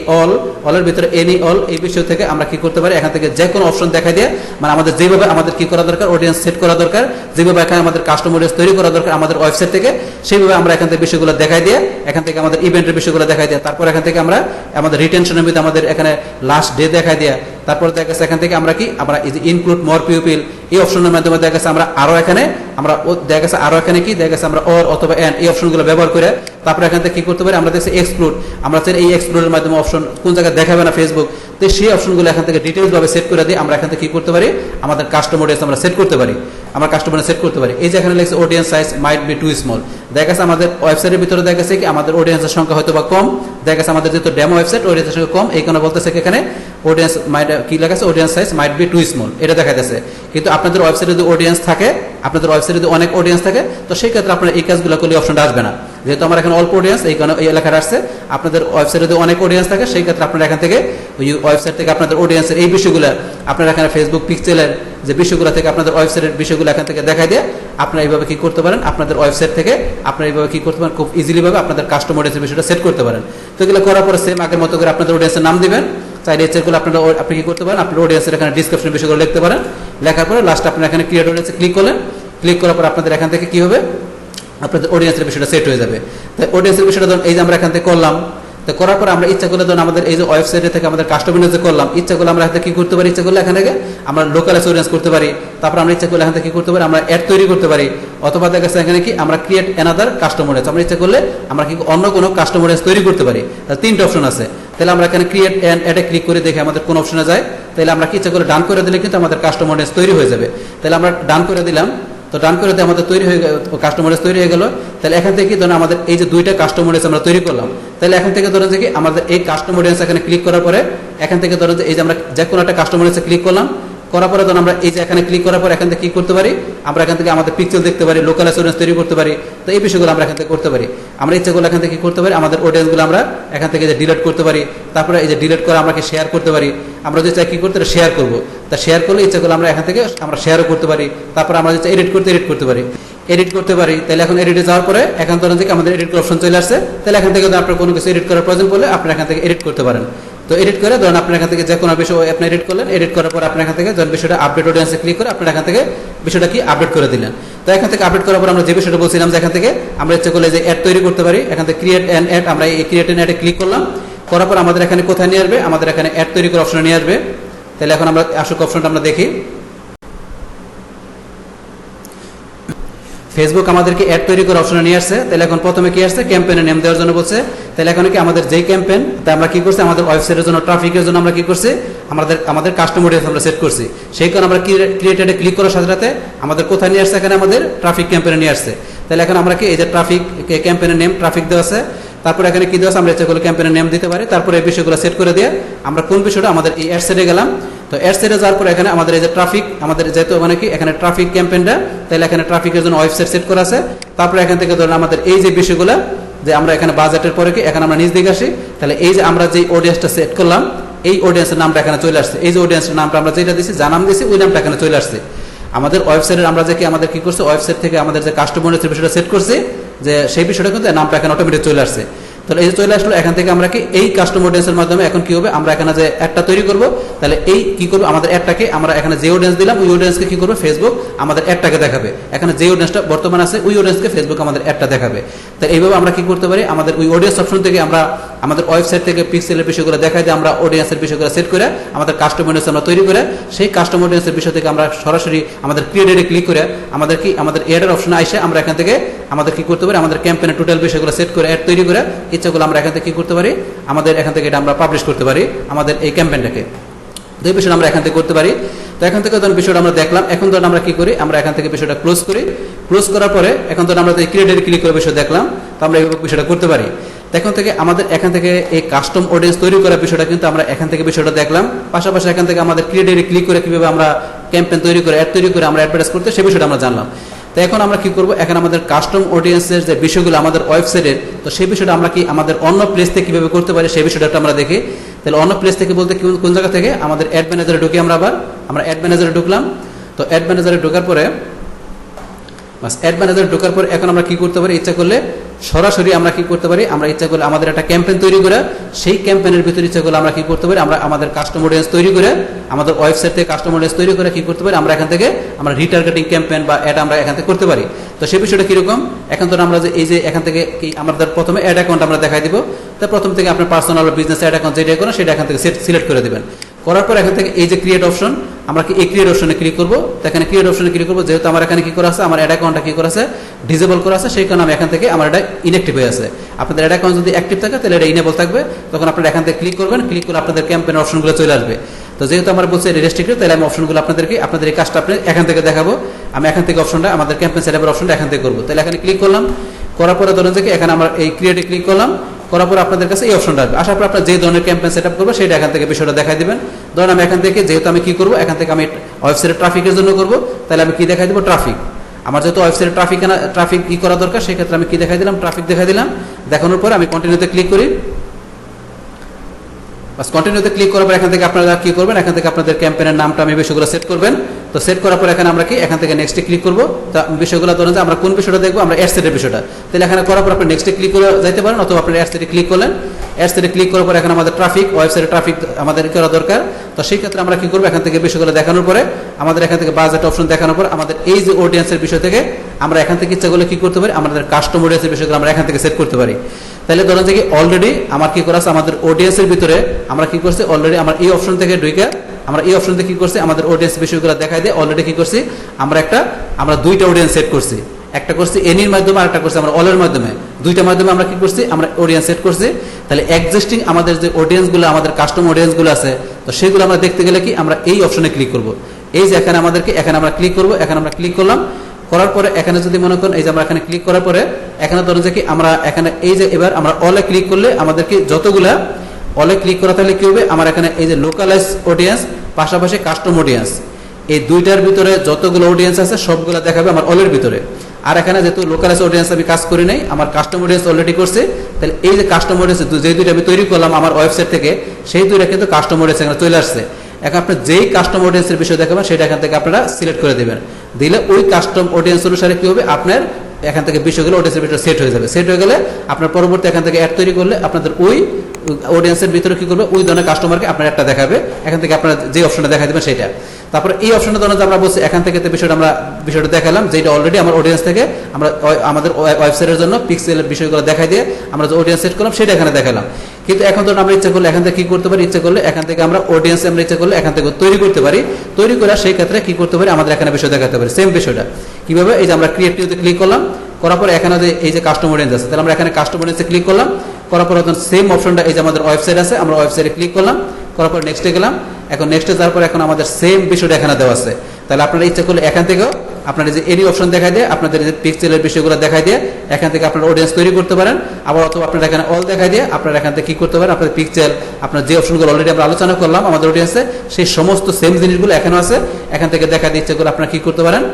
অলের ভিতরে এনি অল এই বিষয় থেকে আমরা কি করতে পারি এখান থেকে যে কোনো অপশন দেখা দিয়ে, মানে আমাদের যেভাবে আমাদের কি করা দরকার অডিয়েন্স সেট করা দরকার, যেভাবে এখানে আমাদের কাস্টমার অডিয়েন্স তৈরি করা দরকার আমাদের ওয়েবসাইট থেকে, সেইভাবে আমরা এখান থেকে বিষয়গুলো দেখাই দিয়ে এখান থেকে আমাদের ইভেন্টের বিষয়গুলো দেখাই দিয়ে, তারপর এখান থেকে আমরা আমাদের রিটেনশনের মধ্যে আমাদের এখানে লাস্ট ডে দেখাই দিয়ে, তারপর দেখা গেছে এখান থেকে আমরা কি আমরা এই যে ইনক্লুড মোর পিপল এই অপশনের মাধ্যমে দেখা গেছে আমরা আরো এখানে আমরা দেখা গেছে আরো এখানে কি দেখা গেছে আমরা অর অথবা এন্ড এই অপশনগুলো ব্যবহার করে তারপর এখান থেকে কি করতে পারি আমরা দেখছি এক্সক্লুড, আমরা এই এক্সক্লুডের মাধ্যমে অপশন কোন জায়গায় দেখাবে না ফেসবুক, তো সেই অপশনগুলো এখান থেকে ডিটেইলস ভাবে সেট করে দিয়ে আমরা এখান থেকে কি করতে পারি আমাদের কাস্টমার অডিয়েন্স আমরা সেট করতে পারি, আমরা কাস্টমার সেট করতে পারি। এই যে এখানে লেখছে audience size might be too small, দেখা গেছে আমাদের ওয়েবসাইটের ভিতরে দেখা গেছে কি আমাদের অডিয়েন্সের সংখ্যা হয়তো বা কম, দেখা গেছে আমাদের যেহেতু ডেমো ওয়েবসাইট অডিয়েন্সের সংখ্যা কম, এই কারণে বলতেছে কি এখানে অডিয়েন্স মাইট কি লেখা আছে audience size might be too small এটা দেখা যাচ্ছে। কিন্তু আপনাদের ওয়েবসাইটে যদি অডিয়েন্স থাকে, আপনাদের ওয়েবসাইটে যদি অনেক অডিয়েন্স থাকে, তো সেই ক্ষেত্রে আপনার এই কাজগুলো করলে অপশনটা আসবে না। যেহেতু আমার এখানে অল্প অডিয়েন্স এই কারণে এই এলাকাটা আসছে, আপনাদের ওয়েবসাইটে যদি অনেক অডিয়েন্স থাকে সেই ক্ষেত্রে আপনারা এখান থেকে ওই ওয়েবসাইট থেকে আপনাদের অডিয়েন্সের এই বিষয়গুলো আপনারা এখানে ফেসবুক পিক্সেলের যে বিষয়গুলো থেকে আপনাদের ওয়েবসাইটের বিষয়গুলো এখান থেকে দেখাই দিয়ে আপনারা এইভাবে কি করতে পারেন আপনাদের ওয়েবসাইট থেকে আপনারা এইভাবে কি করতে পারেন খুব ইজিলি ভাবে আপনাদের কাস্টমার অডিয়েন্সের বিষয়টা সেট করতে পারেন। তো এগুলো করার পরে সেম আগের মতো করে আপনাদের অডিয়েন্সের নাম দিবেন, চাইলে এগুলো আপনারা আপনি কি করতে পারেন আপনার অডিয়েন্সের এখানে ডিসক্রিপশন বিষয়গুলো লিখতে পারেন, লেখার পরে লাস্ট আপনারা এখানে ক্রিয়েট অডিয়েন্সে ক্লিক করলেন, ক্লিক করার পর আপনাদের এখান থেকে কি হবে আপনাদের অডিয়েন্সের বিষয়টা সেট হয়ে যাবে। তাই অডিয়েন্সের বিষয়টা ধরুন এই যে আমরা এখান থেকে করলাম, তো করার পর আমরা ইচ্ছা করলে ধরুন আমাদের এই যে ওয়েবসাইটে থেকে আমাদের কাস্টমার যে করলাম ইচ্ছা করলে আমরা এখানে কি করতে পারি, ইচ্ছা করলে এখান থেকে আমরা লোকাল অডিয়েন্স করতে পারি, তারপর আমরা ইচ্ছা করলে এখান থেকে কি করতে পারি আমরা অ্যাড তৈরি করতে পারি, অথবা দেখা যাচ্ছে এখানে কি আমরা ক্রিয়েট অ্যানাদার কাস্টমার অডিয়েন্স আমরা ইচ্ছা করলে আমরা কি অন্য কোনো কাস্টমার অডিয়েন্স তৈরি করতে পারি। তাহলে তিনটা অপশন আছে, তাহলে আমরা এখানে ক্রিয়েট অ্যান্ড অ্যাডে ক্লিক করে দেখে আমাদের কোন অপশনে যায়, তাহলে আমরা কি ইচ্ছা করলে ডান করে দিলে কিন্তু আমাদের কাস্টমার অডিয়েন্স তৈরি হয়ে যাবে। তাহলে আমরা ডান করে দিলাম, তো ডান করে দিয়ে আমাদের তৈরি হয়ে গেল কাস্টমার তৈরি হয়ে গেল। তাহলে এখান থেকে ধরুন আমাদের এই যে দুইটা কাস্টমার আমরা তৈরি করলাম, তাহলে এখান থেকে ধরুন যে কি আমাদের এই কাস্টমার এখানে ক্লিক করার পরে এখান থেকে ধরুন যে এই যে আমরা যে কোনো একটা কাস্টমার ক্লিক করলাম, করার পরে ধরুন আমরা এই যে এখানে ক্লিক করার পর এখান থেকে কি করতে পারি আমরা এখান থেকে আমাদের পিক্সেল দেখতে পারি, লোকাল অডিয়েন্স তৈরি করতে পারি। তো এই বিষয়গুলো আমরা এখান থেকে করতে পারি। আমরা ইচ্ছাগুলো এখান থেকে কি করতে পারি আমাদের অডিয়েন্সগুলো আমরা এখান থেকে যে ডিলিট করতে পারি, তারপরে এই যে ডিলিট করে আমরা কি শেয়ার করতে পারি, আমরা যদি চাই কি করতে শেয়ার করবো, তা শেয়ার করলে ইচ্ছাগুলো আমরা এখান থেকে আমরা শেয়ারও করতে পারি, তারপর আমরা যদি এডিট করতে পারি, এডিট করতে পারি। তাহলে এখন এডিটে যাওয়ার পরে এখান থেকে আমাদের এডিট অপশন চলে আসছে, তাহলে এখান থেকে আপনার কোনো কিছু এডিট করার প্রয়োজন পড়লে আপনি এখান থেকে এডিট করতে পারেন। তো এডিট করে ধরুন আপনার এখান থেকে যে কোনো বিষয় আপনি এডিট করলেন, এডিট করার পর আপনার এখান থেকে যখন বিষয়টা আপডেট অডিয়েন্সে ক্লিক করে আপনার এখান থেকে বিষয়টা কি আপডেট করে দিলেন। তো এখান থেকে আপডেট করার পর আমরা যে বিষয়টা বলছিলাম যে এখান থেকে আমরা ইচ্ছে করলে যে অ্যাড তৈরি করতে পারি, এখান থেকে ক্রিয়েট অ্যান অ্যাড আমরা এই ক্রিয়েট অ্যান অ্যাডে ক্লিক করলাম, করার পর আমাদের এখানে কোথায় নিয়ে আসবে আমাদের এখানে অ্যাড তৈরি করার অপশনে নিয়ে আসবে। তাহলে এখন আমরা আসুক অপশনটা আমরা দেখি, ফেসবুক আমাদেরকে অ্যাড তৈরি করার অপশনে নিয়ে আসছে। তাহলে এখন প্রথমে কি আসছে ক্যাম্পেইনের নেম দেওয়ার জন্য বলছে। তাহলে এখন কি আমাদের যেই ক্যাম্পেইন তা আমরা কি করছি আমাদের ওয়েবসাইটের জন্য ট্রাফিকের জন্য আমরা কি করছি আমাদের কাস্টমার অডিয়েন্স আমরা সেট করছি, সেই কারণে আমরা ক্রিয়েটেডে ক্লিক করার সাথে সাথে আমাদের কোথায় নিয়ে আসছে এখানে আমাদের ট্রাফিক ক্যাম্পেইনে নিয়ে আসছে। তাহলে এখন আমরা কি এই যে ট্রাফিক ক্যাম্পেইনের নেম ট্রাফিক দেওয়া আছে, তারপর এখানে কি দেওয়া আছে আমরা ইচ্ছা করলে ক্যাম্পেইনের নেম দিতে পারি। তারপরে এই বিষয়গুলো সেট করে দিয়ে আমরা কোন বিষয়টা আমাদের এই অ্যাড সেটে গেলাম। তো অ্যাড সেটে যাওয়ার পরে এখানে আমাদের এই যে ট্রাফিক আমাদের যেহেতু মানে কি এখানে ট্রাফিক ক্যাম্পেইনটা, তাহলে এখানে ট্রাফিকের জন্য ওয়েবসাইট সেট করা আছে। তারপরে এখান থেকে ধরুন আমাদের এই যে বিষয়গুলো যে আমরা এখানে বাজেটের পরে কি এখানে আমরা নিচ দিকে আসি, তাহলে এই যে আমরা যে অডিয়েন্সটা সেট করলাম এই অডিয়েন্সের নামটা এখানে চলে আসছে। এই যে অডিয়েন্সের নামটা আমরা যেটা দিছি যা নাম দিছি ওই নামটা এখানে চলে আসছে। আমাদের ওয়েবসাইটের আমরা যে কি আমাদের কি করছে ওয়েবসাইট থেকে আমাদের যে কাস্টমারের বিষয়টা সেট করছে যে সেই বিষয়টা কিন্তু নামটা এখানে অটোমেটিক চলে আসছে। তাহলে এই যে চলে আসলো এখান থেকে আমরা কি এই কাস্টম অডিয়েন্সের মাধ্যমে এখন কি হবে আমরা এখানে যে অ্যাডটা তৈরি করব, তাহলে এই কি করব আমাদের অ্যাডটাকে আমরা এখানে যে অডিয়েন্স দিলাম ওই অডিয়েন্সকে কি করবে ফেসবুক আমাদের অ্যাডটাকে দেখাবে। এখানে যে অডিয়েন্সটা বর্তমান আছে ওই অডিয়েন্সকে ফেসবুক আমাদের অ্যাডটা দেখাবে। তো এইভাবে আমরা কি করতে পারি আমাদের ওই অডিয়েন্স অপশন থেকে আমরা আমাদের ওয়েবসাইট থেকে পিক্সেলের বিষয়গুলো দেখাই দিয়ে আমরা অডিয়েন্সের বিষয়গুলো সেট করে আমাদের কাস্টম অডিয়েন্স আমরা তৈরি করে সেই কাস্টম অডিয়েন্সের বিষয় থেকে আমরা সরাসরি আমাদের ক্রিয়েটরে ক্লিক করে আমাদের কি আমাদের অ্যাডের অপশনে আসে আমরা এখান থেকে আমাদের কি করতে পারি আমাদের ক্যাম্পেইনের টোটাল বিষয়গুলো সেট করে অ্যাড তৈরি করে ইচ্ছাগুলো আমরা এখান থেকে কি করতে পারি আমাদের এখান থেকে এটা আমরা পাবলিশ করতে পারি আমাদের এই ক্যাম্পেইনটাকে। তো এই বিষয়টা আমরা এখান থেকে করতে পারি। তো এখান থেকে ধরুন বিষয়টা আমরা দেখলাম। এখন ধরুন আমরা কি করি আমরা এখান থেকে বিষয়টা ক্লোজ করি। ক্লোজ করার পরে এখন ধরুন আমরা ক্রিয়েটরে ক্লিক করে বিষয় দেখলাম। তো আমরা এইভাবে বিষয়টা করতে পারি। এখন থেকে আমাদের এখান থেকে এই কাস্টম অডিয়েন্স তৈরি করার বিষয়টা কিন্তু আমরা এখান থেকে বিষয়টা দেখলাম। পাশাপাশি এখান থেকে আমাদের ক্রিয়েটরে ক্লিক করে কিভাবে আমরা ক্যাম্পেইন তৈরি করে অ্যাড তৈরি করে আমরা অ্যাডভার্টাইজ করতে সেই বিষয়টা আমরা জানলাম। তো এখন আমরা কি করব এখন আমাদের কাস্টম অডিয়েন্সের যে বিষয়গুলো আমাদের ওয়েবসাইটের তো সেই বিষয়টা আমরা কি আমাদের অন্য প্লেস থেকে কিভাবে করতে পারি সেই বিষয়টা আমরা দেখি। তাহলে অন্য প্লেস থেকে বলতে কোন জায়গা থেকে আমাদের অ্যাড ম্যানেজারে ঢুকি আমরা আমরা অ্যাড ম্যানেজারে ঢুকলাম। তো অ্যাড ম্যানেজারে ঢোকার পরে বাস অ্যাড ম্যানেজারে ঢোকার পরে এখন আমরা কি করতে পারি ইচ্ছা করলে সরাসরি আমরা কি করতে পারি আমরা ইচ্ছা করলে আমাদের একটা ক্যাম্পেইন তৈরি করে সেই ক্যাম্পেইনের ভিতরে ইচ্ছা করলে আমরা কি করতে পারি আমরা আমাদের কাস্টম অডিয়েন্স তৈরি করে আমাদের ওয়েবসাইট থেকে কাস্টম অডিয়েন্স তৈরি করে কি করতে পারি আমরা এখান থেকে আমরা রিটার্গেটিং ক্যাম্পেইন বা অ্যাড আমরা এখান থেকে করতে পারি। তো সেই বিষয়টা কিরকম এখন তো আমরা যে এই যে এখান থেকে কি আমাদের প্রথমে অ্যাড অ্যাকাউন্ট আমরা দেখাই দিব। তো প্রথম থেকে আপনার পার্সোনাল বিজনেস অ্যাড অ্যাকাউন্ট যেটা করেন সেটা এখান থেকে সিলেক্ট করে দেবেন। করার পর এখান থেকে এই যে ক্রিয়েট অপশন আমরা কি এই ক্রিয়েট অপশনে ক্লিক করব। তো এখানে ক্রিয়েট অপশনে ক্লিক করব যেহেতু আমার এখানে কি করা আছে আমার অ্যাড অ্যাকাউন্টটা কি করা আছে ডিসেবল করা আছে সেই কারণে আমি এখান থেকে আমার এটা ইনঅ্যাক্টিভ হয়ে আছে। আপনাদের অ্যাড অ্যাকাউন্ট যদি অ্যাক্টিভ থাকে তাহলে এটা ইনেবল থাকবে। তখন আপনারা এখান থেকে ক্লিক করবেন, ক্লিক করলে আপনাদের ক্যাম্পেইন অপশনগুলো চলে আসবে। তো যেহেতু আমরা বলছি রেস্ট্রিক্টেড তাহলে আমি অপশনগুলো আপনাদেরকে আপনাদের এই কাজটা আপনি এখান থেকে দেখাবো। আমি এখান থেকে অপশনটা আমাদের ক্যাম্পেইন সেটআপের অপশনটা এখান থেকে করবো। তাহলে এখানে ক্লিক করলাম, করার পরে ধরুন যে এখানে আমরা এই ক্রিয়েটে ক্লিক করলাম, করার পর আপনাদের কাছে এই অপশনটা আসবে। আসার পর আপনার যে ধরনের ক্যাম্পেইন সেটআপ করবো সেটা এখান থেকে বিষয়টা দেখাই দিবেন। ধরুন আমি এখান থেকে যেহেতু আমি কি করবো এখান থেকে আমি ওয়েবসাইটের ট্রাফিকের জন্য করবো তাহলে আমি কি দেখাই দেবো ট্রাফিক। আমার যেহেতু ওয়েবসাইটে ট্রাফিক ই করা দরকার সেক্ষেত্রে আমি কি দেখাই দিলাম ট্রাফিক দেখাই দিলাম। দেখানোর পর আমি কন্টিনিউতে ক্লিক করি। বাস কন্টিনিউতে ক্লিক করার পর এখান থেকে আপনারা কি করবেন এখান থেকে আপনাদের ক্যাম্পেইনের নামটা আমি বিষয়গুলো সেট করবেন। তো সেট করার পর এখানে আমরা কি এখান থেকে নেক্সটে ক্লিক করবো। তা বিষয়গুলো ধরেন যে আমরা কোন বিষয়টা দেখবো আমরা অ্যাড সেটের বিষয়টা। তাহলে এখানে করার পর আপনি নেক্সটে ক্লিক করে যাইতে পারেন অথবা আপনি অ্যাড সেটে ক্লিক করলেন। অ্যাড সেটে ক্লিক করার পর এখানে আমাদের ট্রাফিক ওয়েবসাইটে ট্রাফিক আমাদের করা দরকার। তো সেই ক্ষেত্রে আমরা কি করবো এখান থেকে বিষয়গুলো দেখানোর পরে আমাদের এখান থেকে বাজেট অপশন দেখানোর পর আমাদের এই যে অডিয়েন্সের বিষয় থেকে আমরা এখান থেকে ইচ্ছা করলে কি করতে পারি আমাদের কাস্টম অডিয়েন্সের বিষয়গুলো আমরা এখান থেকে সেট করতে পারি। তাহলে ধরেন যে অলরেডি আমার কি করা আছে আমাদের অডিয়েন্সের ভিতরে আমরা কি করছি অলরেডি আমার এই অপশন থেকে ঢুকে আমরা এই অপশন থেকে কি করছি আমাদের অডিয়েন্স বিষয়গুলো দেখাই দিয়ে অলরেডি কি করছি আমরা দুইটা অডিয়েন্স সেট করছি। একটা করছি এনির মাধ্যমে আর একটা করছি আমরা অলের মাধ্যমে। দুইটা মাধ্যমে আমরা কি করছি আমরা অডিয়েন্স সেট করছি। তাহলে এক্সিস্টিং আমাদের যে অডিয়েন্সগুলো আমাদের কাস্টম অডিয়েন্সগুলো আছে তো সেগুলো আমরা দেখতে গেলে কি আমরা এই অপশনে ক্লিক করব। এই যে এখানে আমাদেরকে এখানে আমরা ক্লিক করব, এখানে আমরা ক্লিক করলাম। করার পরে এখানে যদি মনে করেন এই যে আমরা এখানে ক্লিক করার পরে এখানে ধরেন যে কি আমরা এখানে এই যে এবার আমরা অলে ক্লিক করলে আমাদেরকে যতগুলা অলে ক্লিক করা তাহলে কি হবে আমার এখানে এই যে লোকালাইজ অডিয়েন্স পাশাপাশি কাস্টম অডিয়েন্স এই দুইটার ভিতরে যতগুলো অডিয়েন্স আছে সবগুলো দেখাবে আমার অলের ভিতরে। আর এখানে যেহেতু লোকালাইজ অডিয়েন্স আমি কাজ করি নাই আমার কাস্টম অডিয়েন্স অলরেডি করছে তাহলে এই যে কাস্টম অডিয়েন্স যে দুইটা আমি তৈরি করলাম আমার ওয়েবসাইট থেকে সেই দুইটা কিন্তু কাস্টম অডিয়েন্স এখানে চলে আসছে। এখন আপনি যেই কাস্টম অডিয়েন্সের বিষয় দেখাবেন সেটা এখান থেকে আপনারা সিলেক্ট করে দেবেন। দিলে ওই কাস্টম অডিয়েন্স অনুসারে কি হবে আপনার এখান থেকে বিষয়গুলো অডিয়েন্সের ভিতরে সেট হয়ে যাবে। সেট হয়ে গেলে আপনার পরবর্তী এখান থেকে অ্যাড তৈরি করলে আপনাদের ওই অডিয়েন্সের ভিতরে কি করবে ওই ধরনের কাস্টমারকে আপনার একটা দেখাবে। এখান থেকে আপনারা যে অপশনটা দেখা দেবেন সেটা। তারপরে এই অপশনটা ধরুন আমরা বলছি এখান থেকে বিষয়টা দেখালাম যেটা অলরেডি আমার অডিয়েন্স থেকে আমরা আমাদের ওয়েবসাইটের জন্য পিক্সেলের বিষয়গুলো দেখাই দিয়ে আমরা যে অডিয়েন্স সেট করলাম সেটা এখানে দেখালাম। কিন্তু এখন ধরুন আমরা ইচ্ছা করলে এখান থেকে কি করতে পারি ইচ্ছা করলে এখান থেকে আমরা অডিয়েন্স আমরা ইচ্ছা করলে এখান থেকে তৈরি করতে পারি। তৈরি করে সেই ক্ষেত্রে কি করতে পারি আমাদের এখানে বিষয় দেখাতে পারি সেম বিষয়টা কিভাবে এই যে আমরা ক্রিয়েটিভতে ক্লিক করলাম করার পর এখানে যে এই যে কাস্টম অডিয়েন্স আছে তাহলে আমরা এখানে কাস্টম অডিয়েন্সে ক্লিক করলাম। করার পর সেম অপশনটা এই যে আমাদের ওয়েবসাইট আছে আমরা ওয়েবসাইটে ক্লিক করলাম। করার পর নেক্সটে গেলাম। এখন নেক্সটে যাওয়ার পর এখন আমাদের সেম বিষয়টা এখানে দেওয়া আছে। তাহলে আপনারা ইচ্ছা করলে এখান থেকেও আপনার যে এনি অপশন দেখাই দিয়ে আপনাদের যে পিক্সেলের বিষয়গুলো দেখাই দিয়ে এখান থেকে আপনারা অডিয়েন্স তৈরি করতে পারেন। আবার অথবা আপনারা এখানে অল দেখাই দিয়ে আপনারা এখান থেকে কি করতে পারেন, আপনাদের পিক্সেল আপনার যে অপশনগুলো অলরেডি আমরা আলোচনা করলাম আমাদের অডিয়েন্সে সেই সমস্ত সেম জিনিসগুলো এখানেও আছে, এখান থেকে দেখা দিচ্ছে করে আপনারা কি করতে পারেন,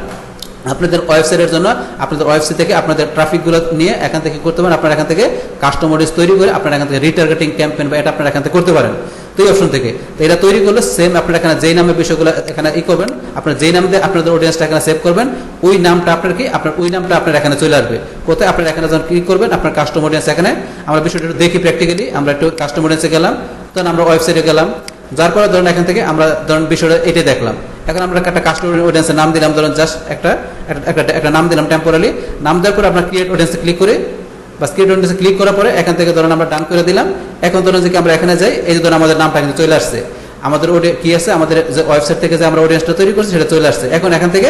আপনাদের ওয়েবসাইটের জন্য আপনাদের ওয়েবসাইট থেকে আপনাদের ট্রাফিকগুলো নিয়ে এখান থেকে করতে পারেন, আপনারা এখান থেকে কাস্টম অডিয়েন্স তৈরি করে আপনারা এখান থেকে রিটার্গেটিং ক্যাম্পেইন বা এটা আপনারা এখান থেকে করতে পারেন। তো এই অপশন থেকে তো এটা তৈরি করলে সেম আপনারা এখানে যেই নামে বিষয়গুলো এখানে করবেন, আপনারা যেই নাম দিয়ে আপনাদের অডিয়েন্সটা এখানে সেভ করবেন ওই নামটা আপনার কি আপনার ওই নামটা আপনার এখানে চলে আসবে। কোথায় আপনারা এখানে যখন ক্লিক করবেন আপনার কাস্টম অডিয়েন্স এখানে আমরা বিষয়টা একটু দেখি প্র্যাকটিক্যালি। আমরা একটু কাস্টম অডিয়েন্সে গেলাম, তখন আমরা ওয়েবসাইটে গেলাম, যার পরে ধরুন এখান থেকে আমরা ধরুন বিষয়টা এটাই দেখলাম। এখন আমরা একটা কাস্টমার অডিয়েন্সের নাম দিলাম, ধরুন জাস্ট একটা নাম দিলাম টেম্পোরারি। নাম দেওয়ার পরে আমরা ক্রিয়েট অডিয়েন্সে ক্লিক করে বা ক্রিয়েট অডিয়েন্সে ক্লিক করার পরে এখান থেকে ধরুন আমরা ডান করে দিলাম। এখন ধরুন যে আমরা এখানে যাই, এই যে ধরুন আমাদের নামটা কিন্তু চলে আসছে, আমাদের কি আছে আমাদের যে ওয়েবসাইট থেকে যে আমরা অডিয়েন্সটা তৈরি করছি সেটা চলে আসছে। এখন এখান থেকে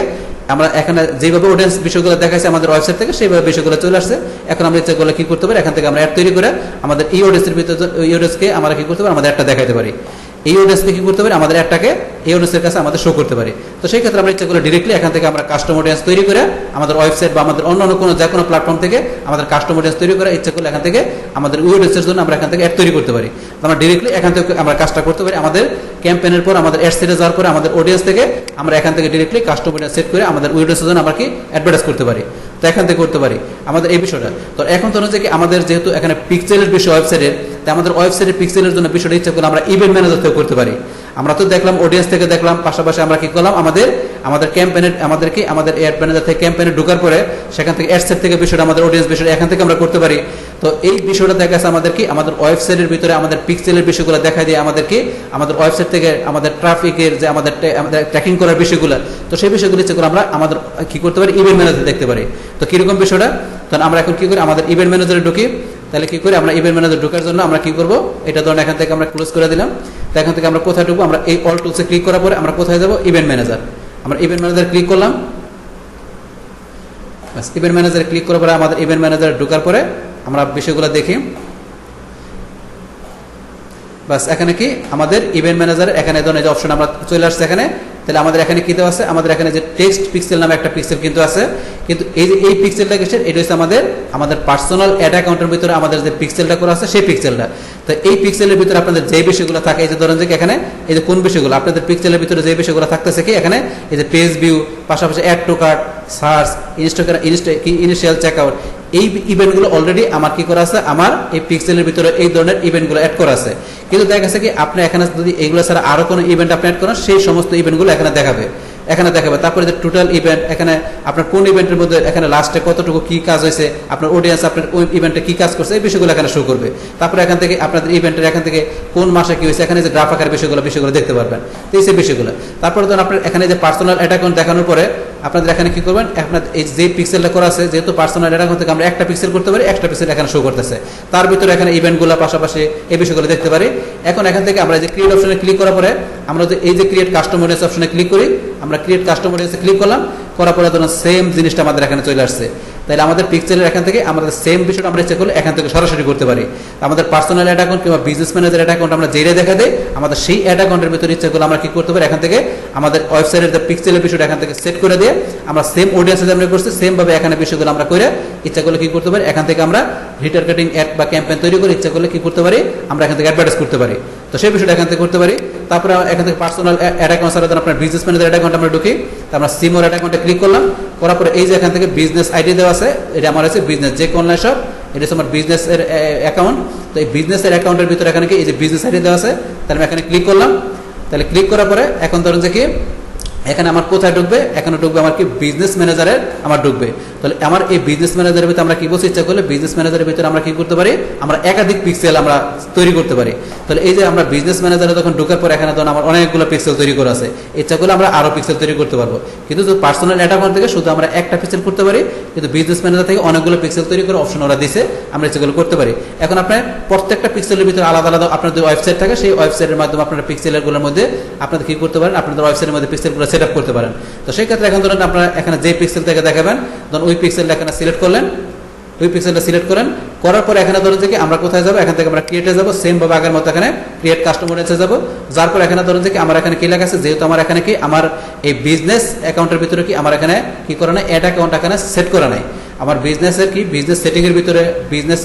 আমরা এখানে যেভাবে অডিয়েন্স বিষয়গুলো দেখাচ্ছে আমাদের ওয়েবসাইট থেকে সেইভাবে বিষয়গুলো চলে আসছে। এখন আমরা ইচ্ছা করলে কি করতে পারি, এখান থেকে আমরা অ্যাড তৈরি করে আমাদের এই অডিয়েন্সের ভিতরে এই অডিয়েন্সকে আমরা কি করতে পারি, আমাদের একটা দেখাতে পারি। এই অডিয়েন্সকে কি করতে পারি, আমাদের অ্যাডটাকে এই অডিয়েন্সের কাছে আমাদের শো করতে পারি। তো সেই ক্ষেত্রে আমরা ইচ্ছা করলে ডিরেক্টলি এখান থেকে আমরা কাস্টম অডিয়েন্স তৈরি করে আমাদের ওয়েবসাইট বা আমাদের অন্য কোনো যে কোনো প্ল্যাটফর্ম থেকে আমাদের কাস্টম অডিয়েন্স তৈরি করে ইচ্ছা করলে এখান থেকে আমাদের ওই অডিয়েন্সের জন্য আমরা এখান থেকে অ্যাড তৈরি করতে পারি। তো আমরা ডিরেক্টলি এখান থেকে আমরা কাজটা করতে পারি। আমাদের ক্যাম্পেইনের পর আমাদের অ্যাড সেটে যাওয়ার পরে আমাদের অডিয়েন্স থেকে আমরা এখান থেকে ডিরেক্টলি কাস্টম অডিয়েন্স সেট করে আমাদের ওই অডিয়েন্সের জন্য আমরা কি অ্যাডভার্টাইজ করতে পারি। তো এখান থেকে করতে পারি আমাদের এই বিষয়টা। তো এখন তো হচ্ছে কি আমাদের যেহেতু এখানে পিক্সেলের বিষয় ওয়েবসাইটের, তাই আমাদের ওয়েবসাইটের পিক্সেলের জন্য বিষয়টা ইচ্ছা করলে আমরা ইভেন্ট ম্যানেজার থেকে করতে পারি। আমরা তো দেখলাম অডিয়েন্স থেকে দেখলাম, পাশাপাশি আমরা কি করলাম আমাদের ক্যাম্পেইনের আমাদের অ্যাড ম্যানেজার থেকে ক্যাম্পেইনে ঢোকার পরে সেখান থেকে অ্যাড সেট থেকে বিষয়টা আমাদের অডিয়েন্স বিষয়টা এখান থেকে আমরা করতে পারি। তো এই বিষয়টা দেখা যাচ্ছে আমাদের কি আমাদের ওয়েবসাইটের ভিতরে আমাদের পিক্সেলের বিষয়গুলো দেখা দিয়ে আমাদের কি আমাদের ওয়েবসাইট থেকে আমাদের ট্রাফিকের যে আমাদের ট্র্যাকিং করার বিষয়গুলো, তো সেই বিষয়গুলো ইচ্ছে করে আমরা আমাদের কি করতে পারি, ইভেন্ট ম্যানেজার দেখতে পারি। তো কিরকম বিষয়টা, তখন আমরা এখন কি করি, আমাদের ইভেন্ট ম্যানেজারে ঢুকি। তাহলে কি করি, আমরা ইভেন্ট ম্যানেজার ঢোকার জন্য আমরা কি করবো, এটা ধরুন এখান থেকে আমরা ক্লোজ করে দিলাম। তো এখান থেকে আমরা কোথায় ঢুকবো, আমরা এই অল টুলসে ক্লিক করার পরে আমরা কোথায় যাবো, ইভেন্ট ম্যানেজার। আমরা ইভেন্ট ম্যানেজার ক্লিক করলাম। ইভেন্ট ম্যানেজারে ক্লিক করার পরে আমাদের ইভেন্ট ম্যানেজার ঢোকার পরে আমরা বিষয়গুলো দেখি। বাস এখানে কি আমাদের ইভেন্ট ম্যানেজার এখানে ধরুন এই যে অপশন আমরা চলে আসছে এখানে। তাহলে আমাদের এখানে কি দেওয়া আছে, আমাদের এখানে যে টেক্সট পিক্সেল নামে একটা পিক্সেল কিন্তু আছে, কিন্তু এই যে এই পিক্সেলটা কিসের, এটা হচ্ছে আমাদের পার্সোনাল অ্যাড অ্যাকাউন্টের ভিতরে আমাদের যে পিক্সেলটা করা আছে সেই পিক্সেলটা। তো এই পিক্সেলের ভিতরে আপনাদের যে বিষয়গুলো থাকে, এই যে ধরেন যে এখানে এই যে কোন বিষয়গুলো আপনাদের পিক্সেলের ভিতরে যে বিষয়গুলো থাকতেছে কি এখানে এই যে পেজ ভিউ, পাশাপাশি add to cart, search, initial checkout, এই ইভেন্টগুলো অলরেডি আমার কি করা আছে, আমার এই পিক্সেলের ভিতরে এই ধরনের ইভেন্টগুলো অ্যাড করা আছে। কিন্তু দেখা গেছে কি আপনি এখানে যদি এইগুলো ছাড়া আরো কোনো ইভেন্ট আপনি অ্যাড করেন, সেই সমস্ত ইভেন্টগুলো এখানে দেখাবে। তারপরে যে টোটাল ইভেন্ট, এখানে আপনার কোন ইভেন্টের মধ্যে এখানে লাস্টে কতটুকু কি কাজ হয়েছে, আপনার অডিয়েন্স আপনার ওই ইভেন্টে কি কাজ করছে, এই বিষয়গুলো এখানে শো করবে। তারপরে এখান থেকে আপনাদের ইভেন্টের এখান থেকে কোন মাসে কি হয়েছে, এখানে যে গ্রাফ আকার বিষয়গুলো দেখতে পারবেন। তো এই বিষয়গুলো তারপরে ধরুন আপনার এখানে যে পার্সোনাল অ্যাড অ্যাকাউন্ট দেখানোর পরে আপনাদের এখানে কি করবেন, আপনার এই যে পিক্সেলটা করা আছে, যেহেতু পার্সোনাল অ্যাড অ্যাকাউন্ট থেকে আমরা একটা পিক্সেল করতে পারি, একটা পিক্সেল এখানে শো করতেছে, তার ভিতরে এখানে ইভেন্টগুলো পাশাপাশি এই বিষয়গুলো দেখতে পারি। এখন এখান থেকে আমরা যে ক্রিয়েট অপশনে ক্লিক করার পরে আমরা যে এই যে ক্রিয়েট কাস্টম অডিয়েন্স অপশনে ক্লিক করি, আমরা ক্রিয়েট কাস্টম অডিয়েন্সে ক্লিক করলাম, করার পরে ধরুন সেম জিনিসটা আমাদের এখানে চলে আসছে। তাহলে আমাদের পিক্সেলের এখান থেকে আমাদের সেম বিষয়টা আমরা ইচ্ছা করলে এখান থেকে সরাসরি করতে পারি। আমাদের পার্সোনাল অ্যাড অ্যাকাউন্ট কিংবা বিজনেস ম্যানেজার অ্যাড অ্যাকাউন্ট আমরা যেটা দেখা দেয়, আমাদের সেই অ্যাড অ্যাকাউন্টের ভিতরে ইচ্ছা করলে আমরা কি করতে পারি, এখান থেকে আমাদের ওয়েবসাইটের যে পিক্সেলের বিষয়টা এখান থেকে সেট করে দিয়ে আমরা সেম অডিয়েন্সে আমরা করছি সেম ভাবে এখানে বিষয়গুলো আমরা করে ইচ্ছা করলে কি করতে পারি, এখান থেকে আমরা রিটার্গেটিং অ্যাড বা ক্যাম্পেইন তৈরি করে ইচ্ছা করলে কি করতে পারি, আমরা এখান থেকে অ্যাডভার্টাইজ করতে পারি। তো সেই বিষয়টা এখান থেকে করতে পারি। তারপরে এখান থেকে পার্সোনাল অ্যাড অ্যাকাউন্ট ছাড়া আপনার বিজনেস ম্যানেজার অ্যাড অ্যাকাউন্ট আমরা ঢুকি, আমরা সিমোর অ্যাড অ্যাকাউন্টে ক্লিক করলাম, করার পরে এই যে এখান থেকে বিজনেস আইডি দেওয়া আছে, এটা আমার আছে বিজনেস যে অনলাইন শপ, এটা হচ্ছে আমার বিজনেসের অ্যাকাউন্ট। তো এই বিজনেসের অ্যাকাউন্টের ভিতরে এখানে কি এই যে বিজনেস আইডি দেওয়া আছে, তাহলে আমি এখানে ক্লিক করলাম। তাহলে ক্লিক করার পরে এখন ধরুন যে কি এখানে আমার কোথায় ঢুকবে, এখানে ঢুকবে আমার কি বিজনেস ম্যানেজারের আমার ঢুকবে। তাহলে আমার এই বিজনেস ম্যানেজারের ভিতরে আমরা কি বলছি, ইচ্ছা করলে বিজনেস ম্যানেজারের ভিতরে আমরা কি করতে পারি, আমরা একাধিক পিক্সেল আমরা তৈরি করতে পারি। তাহলে এই যে আমরা বিজনেস ম্যানেজারে যখন ঢোকার পর এখানে ধরুন আমার অনেকগুলো পিক্সেল তৈরি করা আছে, ইচ্ছা করলে আমরা আরো পিক্সেল তৈরি করতে পারবো। কিন্তু পার্সোনাল অ্যাড অ্যাকাউন্ট থেকে শুধু আমরা একটা পিক্সেল করতে পারি, কিন্তু বিজনেস ম্যানেজার থেকে অনেকগুলো পিক্সেল তৈরি করে অপশন ওরা দিছে, আমরা ইচ্ছা করলে করতে পারি। এখন আপনার প্রত্যেকটা পিক্সেলের ভিতরে আলাদা আলাদা আপনাদের ওয়েবসাইট থাকে, সেই ওয়েবসাইটের মাধ্যমে আপনারা পিক্সেলগুলোর মধ্যে আপনাদের কি করতে পারেন, আপনাদের ওয়েবসাইটের মধ্যে পিক্সেলগুলো সেট আপ করতে পারেন। তো সেই ক্ষেত্রে এখন ধরুন আপনারা এখানে যে পিক্সেল থেকে দেখাবেন, ধরুন ওই পিক্সেলটা এখানে সিলেক্ট করলেন, ওই পিক্সেলটা সিলেক্ট করেন, করার পর এখানে ধরুন যে কি আমরা কোথায় যাবো, এখান থেকে আমরা ক্রিয়েটে যাবো, সেম ভাবে আগের মতো এখানে ক্রিয়েট কাস্টম অডিয়েন্সে যাবো। যার পর এখানে ধরুন যে কি আমার এখানে কি লেখা আছে, যেহেতু আমার এখানে কি আমার এই বিজনেস অ্যাকাউন্টের ভিতরে কি আমার এখানে কি করা নাই, অ্যাড অ্যাকাউন্ট এখানে সেট করা নাই। আমার বিজনেসের কি বিজনেস সেটিংয়ের ভিতরে বিজনেস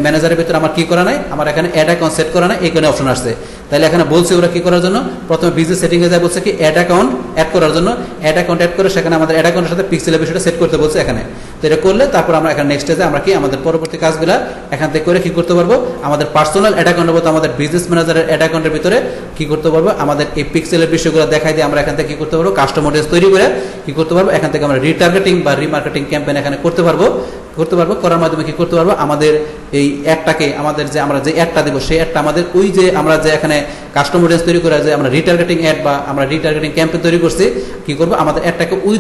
ম্যানেজারের ভিতরে আমার কি করা নাই, আমার এখানে অ্যাড অ্যাকাউন্ট সেট করা নাই, এইখানে অপশন আসছে। তাহলে এখানে বলছে ওরা কি করার জন্য, প্রথমে বিজনেস সেটিংয়ে যায় বলছে কি অ্যাড অ্যাকাউন্ট অ্যাড করার জন্য, অ্যাড অ্যাকাউন্ট অ্যাড করে সেখানে আমাদের অ্যাড অ্যাকাউন্টের সাথে পিক্সেলের বিষয়টা সেট করতে বলছে এখানে। তো এটা করলে তারপর আমরা এখানে নেক্সট স্টেজে আমরা কি আমাদের পরবর্তী কাজগুলো এখান থেকে করে কি করতে পারবো, আমাদের পার্সোনাল অ্যাড অ্যাকাউন্টের মতো আমাদের বিজনেস ম্যানেজারের অ্যাড অ্যাকাউন্টের ভিতরে কি করতে পারবো, আমাদের এই পিক্সেলের বিষয়গুলো দেখাই দিয়ে আমরা এখান থেকে কি করতে পারবো, কাস্টম অডিয়েন্স তৈরি করে কি করতে পারবো, এখান থেকে আমরা রিটার্গেটিং বা রিমার্কেটিং ক্যাম্পেইন এখানে করতে পারবো। করার মাধ্যমে কি করতে পারবো, আমাদের এই অ্যাডটাকে আমাদের যে আমরা যে অ্যাডটা দেবো সেই অ্যাডটা আমাদের ওই যে আমরা যে এখানে কাস্টম অডিয়েন্স তৈরি করে যে আমরা রিটার্গেটিং অ্যাড বা আমরা রিটার্গেটিং ক্যাম্পেইন তৈরি করছি, কি করবো আমাদের অ্যাডটাকে ওই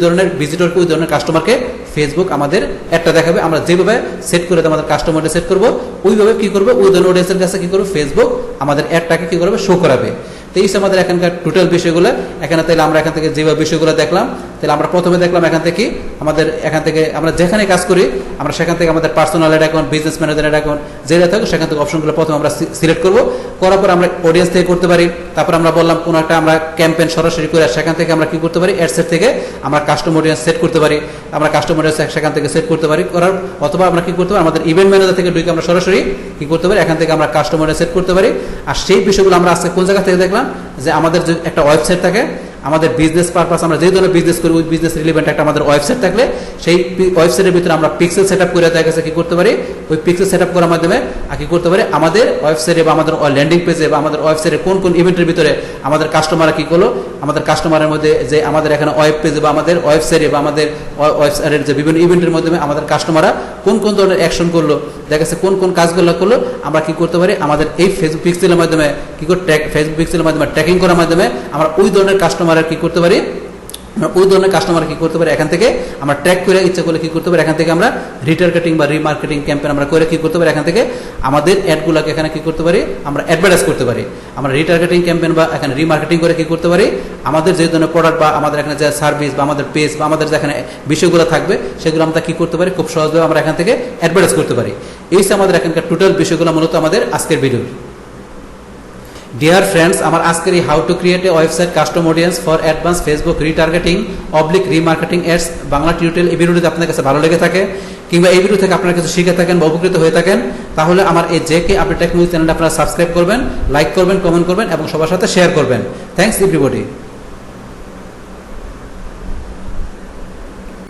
ধরনের ভিজিটরকে ওই ধরনের কাস্টমারকে ফেসবুক আমাদের অ্যাডটা দেখাবে। আমরা যেভাবে সেট করে আমাদের কাস্টমারটা সেট করবো ওইভাবে কি করবো ওই ধরনের অডিয়েন্সের কাছে কি করবো ফেসবুক আমাদের অ্যাডটাকে কি করবে, শো করাবে। তো এই আমাদের এখানকার টোটাল বিষয়গুলো এখানে। তাহলে আমরা এখান থেকে যেভাবে বিষয়গুলো দেখলাম, তাহলে আমরা প্রথমে দেখলাম এখান থেকে আমরা যেখানে কাজ করি আমরা সেখান থেকে আমাদের personal ad account, business manager ad account যেটা থাকে সেখান থেকে অপশনগুলো প্রথমে আমরা সিলেক্ট করবো। করার পর আমরা অডিয়েন্স থেকে করতে পারি। তারপর আমরা বললাম কোনো একটা আমরা ক্যাম্পেইন সরাসরি করে সেখান থেকে আমরা কি করতে পারি, অ্যাডসেট থেকে আমরা কাস্টম অডিয়েন্স সেট করতে পারি। আমরা কাস্টম অডিয়েন্স সেখান থেকে সেট করতে পারি করার, অথবা আমরা কি করতে পারি আমাদের ইভেন্ট ম্যানেজার থেকে ঢুকে আমরা সরাসরি কি করতে পারি, এখান থেকে আমরা কাস্টম অডিয়েন্স সেট করতে পারি। আর সেই বিষয়গুলো আমরা আজকে কোন জায়গা থেকে দেখলাম, যে আমাদের যে একটা ওয়েবসাইট থাকে, আমাদের বিজনেস পারপাস আমরা যে ধরনের বিজনেস করি ওই বিজনেস রিলেভেন্ট একটা আমাদের ওয়েবসাইট থাকলে সেই ওয়েবসাইটের ভিতরে আমরা পিক্সেল সেট আপ করে দেখা গেছে কি করতে পারি, ওই পিক্সেল সেট আপ করার মাধ্যমে কি করতে পারি, আমাদের ওয়েবসাইটে বা আমাদের ল্যান্ডিং পেজে বা আমাদের ওয়েবসাইটে কোন কোন ইভেন্টের ভিতরে আমাদের কাস্টমাররা কি করলো, আমাদের কাস্টমারের মধ্যে যে আমাদের এখানে ওয়েব পেজে বা আমাদের ওয়েবসাইটে বা আমাদের ওয়েবসাইটের যে বিভিন্ন ইভেন্টের মাধ্যমে আমাদের কাস্টমাররা কোন কোন ধরনের অ্যাকশন করলো, দেখা গেছে কোন কোন কাজগুলো করলো, আমরা কি করতে পারি আমাদের এই ফেসবুক পিক্সেলের মাধ্যমে কি করে ফেসবুক পিক্সেলের মাধ্যমে ট্র্যাকিং করার মাধ্যমে আমরা ওই ধরনের কাস্টমারের কি করতে পারি, ওই ধরনের কাস্টমার কি করতে পারি, এখান থেকে আমরা ট্র্যাক করে ইচ্ছা করলে কি করতে পারি, এখান থেকে আমরা রিটার্গেটিং বা রিমার্কেটিং ক্যাম্পেইন আমরা করে কি করতে পারি, এখান থেকে আমাদের অ্যাডগুলোকে এখানে কি করতে পারি, আমরা অ্যাডভার্টাইজ করতে পারি। আমরা রিটার্গেটিং ক্যাম্পেইন বা এখানে রিমার্কেটিং করে কি করতে পারি, আমাদের যে ধরনের প্রোডাক্ট বা আমাদের এখানে যে সার্ভিস বা আমাদের পেজ বা আমাদের যেখানে বিষয়গুলো থাকবে সেগুলো আমরা কি করতে পারি, খুব সহজভাবে আমরা এখান থেকে অ্যাডভার্টাইজ করতে পারি। এই আমাদের এখানকার টোটাল বিষয়গুলো মূলত আমাদের আজকের ভিডিও। ডিয়ার ফ্রেন্ডস, আমার আজকের এই how to create a website custom audience for advance Facebook retargeting remarketing ads Bangla tutorial এই ভিডিওটি আপনার কাছে ভালো লেগে থাকে কিংবা এই ভিডিও থেকে আপনারা কিছু শিখে থাকেন বা উপকৃত হয়ে থাকেন, তাহলে আমার এই জেকে আপডেট টেকনোলজি চ্যানেলটা আপনারা সাবস্ক্রাইব করবেন, লাইক করবেন, কমেন্ট করবেন এবং সবার সাথে শেয়ার করবেন। Thanks everybody.